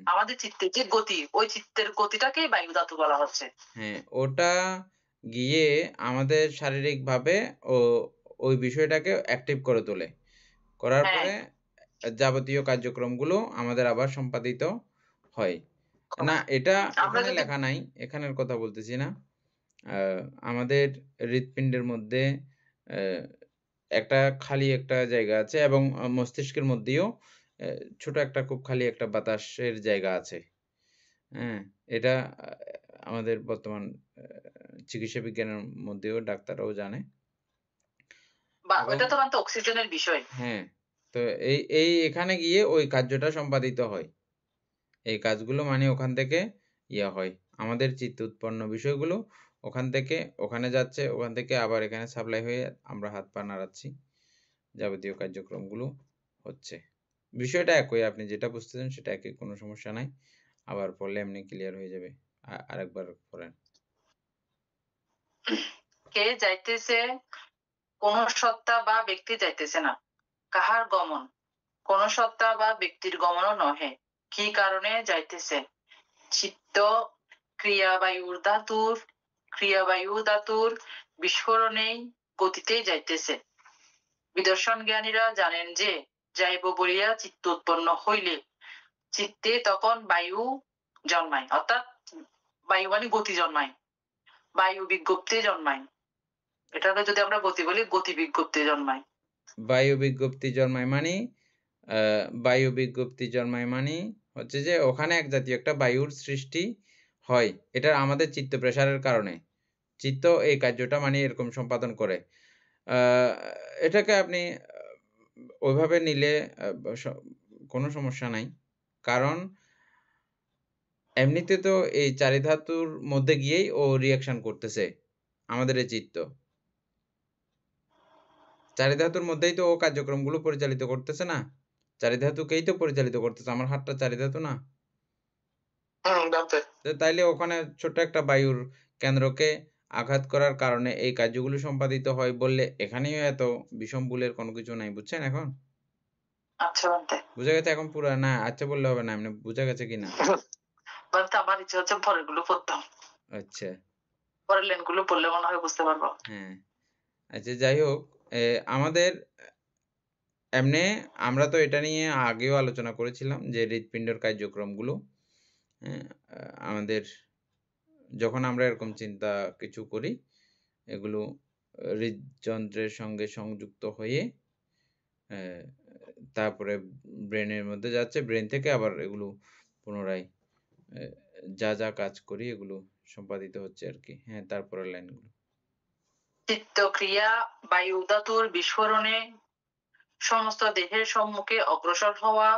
আমাদের চিত্তের যে গতি, ওই চিত্তের গতিটাকেই বায়ু ধাতু বলা হচ্ছে। হ্যাঁ, ওটা গিয়ে আমাদের শারীরিকভাবে ওই বিষয়টাকে অ্যাক্টিভ করে তোলে। করার পরে যাবতীয় কার্যক্রমগুলো আমাদের আবার সম্পাদিত হয়। না, এটা এখানে লেখা নাই, এখানের কথা বলতেছি না। আমাদের হৃৎপিণ্ডের মধ্যে একটা খালি একটা জায়গা আছে এবং মস্তিষ্কের মধ্যেও ছোট একটা খুব খালি একটা বাতাসের জায়গা আছে। হ্যাঁ? এটা আমাদের বর্তমান চিকিৎসা বিজ্ঞানের মধ্যেও ডাক্তাররাও জানে। এবং ওটা তো মানে অক্সিজেনের বিষয়। হ্যাঁ, তো এখানে গিয়ে ওই কার্যটা সম্পাদিত হয়। এই কাজগুলো মানে ওখান থেকে ইয়া হয়। আমাদের চিত্ত উৎপন্ন বিষয়গুলো ওখান থেকে ওখানে যাচ্ছে, ওখান থেকে আবার এখানে সাপ্লাই হয়ে আমরা হাত পা নাড়াচ্ছি। যাবতীয় কার্যক্রমগুলো হচ্ছে। বিষয়টা একই, আপনি যেটা বুঝতেছেন সেটা একই, কোনো সমস্যা নাই। আবার পড়লে এমনি ক্লিয়ার হয়ে যাবে। আরেকবার পড়েন। কে যাইতেছে, কোন সত্তা বা ব্যক্তি যাইতেছে না। কাহার গমন, কোন সত্তা বা ব্যক্তির গমনও নহে। কি কারণে যাইতেছে? চিত্ত ক্রিয়াবায়ু ধাতুর বিস্ফোরণেই গতিতেই যাইতেছে। বিদর্শন জ্ঞানীরা জানেন যে যাইব বলিয়া চিত্ত উৎপন্ন হইলে চিত্তে তখন বায়ু জন্মায়, অর্থাৎ বায়ু মানে গতি জন্মায়, বায়ু বিজ্ঞপ্তি জন্মায়। এটাকে যদি আমরা গতি বলি, গতি বিজ্ঞপ্তি জন্মায়। বায়ু বিজ্ঞপ্তি জন্মায় মানে বায়ু বিজ্ঞপ্তি জন্মায় মানে হচ্ছে যে ওখানে এক জাতীয় একটা বায়ুর সৃষ্টি হয়। এটা আমাদের চিত্ত প্রেসারের কারণে। চিত্ত এই কার্যটা মানে এরকম সম্পাদন করে। এটাকে আপনি ওইভাবে নিলে কোনো সমস্যা নাই। কারণ এমনিতে তো এই চারিধাতুর মধ্যে গিয়েই ও রিঅ্যাকশন করতেছে আমাদের এই চিত্ত। চারিধাতুর মধ্যেই তো ও কার্যক্রমগুলো পরিচালিত করতেছে না? চারিধাতুকেই তো পরিচালিত করতেছে। আমার হাতটা চারিধাতু না? তাইলে ওখানে ছোট্ট একটা বায়ুর কেন্দ্রকে আঘাত করার কারণে এই কার্যগুলো সম্পাদিত হয় বললে এখানেও এত বিষম ভুলের কোনো কিছু নাই, বুঝছেন এখন? আচ্ছা বান্তে। বুঝা গেছে এখন পুরা? না আচ্ছা বললে হবে না, এমনি বুঝা গেছে কিনা? বান্তে আমার ইচ্ছা হচ্ছে পরের গুলো পড়তাম। আচ্ছা। পরের লাইন গুলো পড়লে মনে হয় বুঝতে পারবো। হ্যাঁ। আচ্ছা যাই হোক, আমাদের এমনে আমরা তো এটা নিয়ে আগেও আলোচনা করেছিলাম যে হৃৎপিণ্ডের কার্যক্রমগুলো আমাদের যখন আমরা এরকম চিন্তা কিছু করি এগুলো হৃদযন্ত্রের সঙ্গে সংযুক্ত হয়ে তারপরে ব্রেনের মধ্যে যাচ্ছে, ব্রেন থেকে আবার এগুলো পুনরায় যা যা কাজ করি এগুলো সম্পাদিত হচ্ছে আর কি। হ্যাঁ, তারপরের লাইনগুলো। চিত্তক্রিয়া বায়ু ধাতুর বিস্ফোরণে সমস্ত দেহের সম্মুখে অগ্রসর হওয়া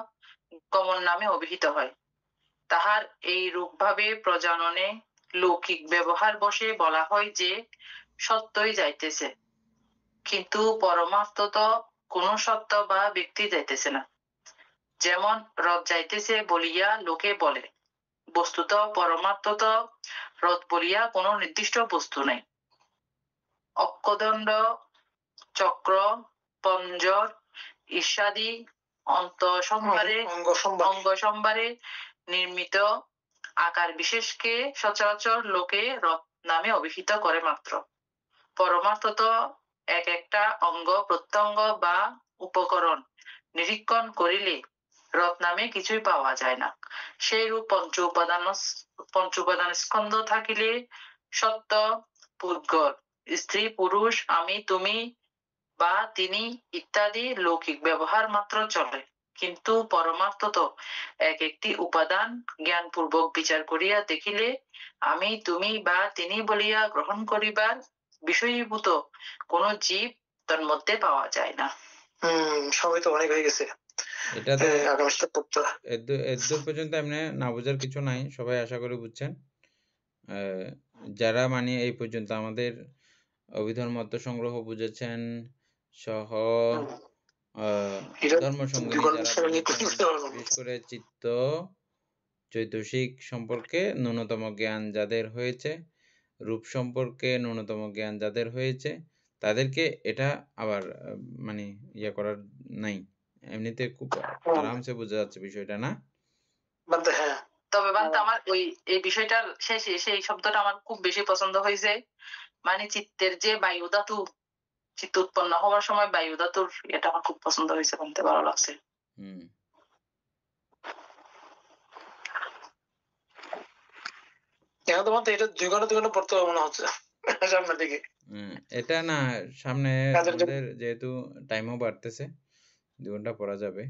গমন নামে অভিহিত হয়। তাহার এই রূপভাবে প্রজননে লৌকিক ব্যবহার বশে বলা হয় যে সত্যই যাইতেছে, কিন্তু পরমার্থত কোন সত্য বা ব্যক্তি যাইতেছে না। যেমন রথ যাইতেছে বলিয়া লোকে বলে, বস্তুত পরমার্থত রথ বলিয়া কোন নির্দিষ্ট বস্তু নাই। অক্ষদণ্ড, চক্র, পঞ্জর ইত্যাদি অঙ্গ সম্ভারে নির্মিত আকার বিশেষকে সচরাচর লোকে রথ নামে অভিহিত করে মাত্র। পরমার্থত এক একটা অঙ্গ প্রত্যঙ্গ বা উপকরণ নিরীক্ষণ করিলে রথ নামে কিছুই পাওয়া যায় না। সেই রূপ পঞ্চ উপাদান স্কন্ধ থাকিলে সত্য, পুদ্গল, স্ত্রী, পুরুষ, আমি, তুমি বা তিনি ইত্যাদি লৌকিক ব্যবহার মাত্র চলে। কিন্তু পরমার্থত এক একটি উপাদান জ্ঞানপূর্বক বিচার করিয়া দেখিলে আমি, তুমি বা তিনি বলিয়া গ্রহণ করিবার বিষয়ীভূত কোন জীব তার মধ্যে পাওয়া যায় না। সবাই তো অনেক হয়ে গেছে। এটা তো এদূর পর্যন্ত এমনি না বোঝার কিছু নাই, সবাই আশা করি বুঝছেন। যারা মানে এই পর্যন্ত আমাদের অভিধর্মত্ব সংগ্রহ বুঝেছেন সহ ধর্মসঙ্গিনী যারা বুঝেছেন, বিশেষ করে চিত্ত চৈতসিক সম্পর্কে ন্যূনতম জ্ঞান যাদের হয়েছে, রূপ সম্পর্কে ন্যূনতম জ্ঞান যাদের হয়েছে, তাদেরকে এটা আবার মানে ইয়ে করার নাই, এমনিতে খুব আরামসে বোঝা যাচ্ছে বিষয়টা, না? তবে আমার ওই এই বিষয়টার শেষে সেই শব্দটা আমার খুব বেশি পছন্দ হয়েছে। মানে চিত্তের যে বায়ু ধাতু, চিত্ত উৎপন্ন হওয়ার সময় বায়ু ধাতুর এটা আমার খুব পছন্দ হয়েছে, বলতে ভালো লাগছে। এখন তোমার তো এটা 2 ঘন্টা পড়তে হবে মনে হচ্ছে। সামনের দিকে এটা না সামনে কাজের জন্য। আমাদের যেহেতু টাইমও বাড়তেছে 2 ঘন্টা পড়া যাবে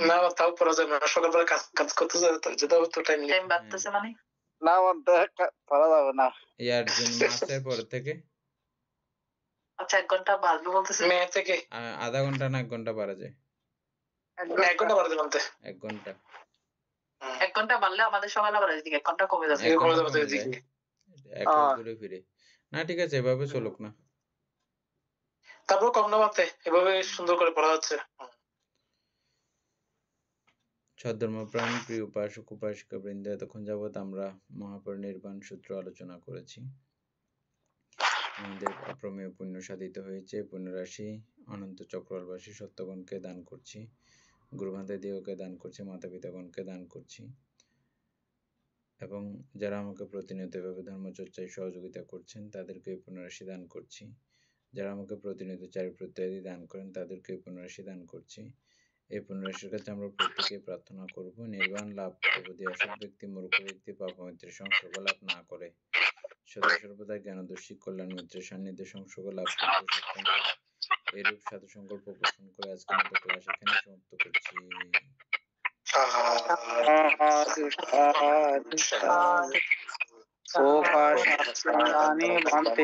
না তাও পড়া যাবে না, সকালবেলা কাজ করতে যাবে তো, যেতে হবে তো টাইম নেই। টাইম বাড়তেছে মানে না বলতে পড়া যাবে না। ইয়ার জন্য মাসের পর থেকে আচ্ছা 1 ঘন্টা বাড়বে বলতেছে। মে থেকে আধা ঘন্টা না 1 ঘন্টা বাড়া যায়? 1 ঘন্টা বাড়াতে বলতে 1 ঘন্টা 1 ঘন্টা বাড়লে আমাদের সকালে আবার এদিকে 1 ঘন্টা কমে যাচ্ছে। এক কমে ঘন্টা যাবে তো কমে এদিকে। যায়। এক রোজ ঘুরে ফিরে না, ঠিক আছে এভাবে চলুক না। তারপর কম না বাড়তে এভাবে সুন্দর করে পড়া হচ্ছে। সদ্ধর্মপ্রাণ প্রিয় উপাসক উপাসিকা বৃন্দ, এতক্ষণ যাবৎ আমরা মহাপরিনির্বাণ সূত্র আলোচনা করেছি। আমাদের অপ্রমেয় পুণ্য সাধিত হয়েছে। পুণ্যরাশি অনন্ত চক্রবাসী সত্যগণকে দান করছি, গুরুমাতাদিগকে দান করছি, মাতা পিতাগণকে দান করছি, এবং যারা আমাকে প্রতিনিয়ত এভাবে ধর্মচর্চায় সহযোগিতা করছেন তাদেরকে এই পুণ্যরাশি দান করছি। যারা আমাকে প্রতিনিয়ত চারিপ্রত্যাদি দান করেন তাদেরকে এই পুণ্যরাশি দান করছি। এই পুণ্যরাশির কাছে আমরা প্রত্যেকে প্রার্থনা করব নির্বাণ লাভ অবধি অসৎ ব্যক্তি মূর্খ ব্যক্তি পাপমিত্রের সংসর্গ লাভ না করে সদা সর্বদা জ্ঞানদর্শী কল্যাণ মিত্রের সান্নিধ্যে সংসর্গ লাভ করতে সক্ষম হয়। এরূপ সাধু সংকল্প পোষণ করে আজকের মতো ক্লাস এখানে সমাপ্ত করছি। সোপাশানি ভান্তে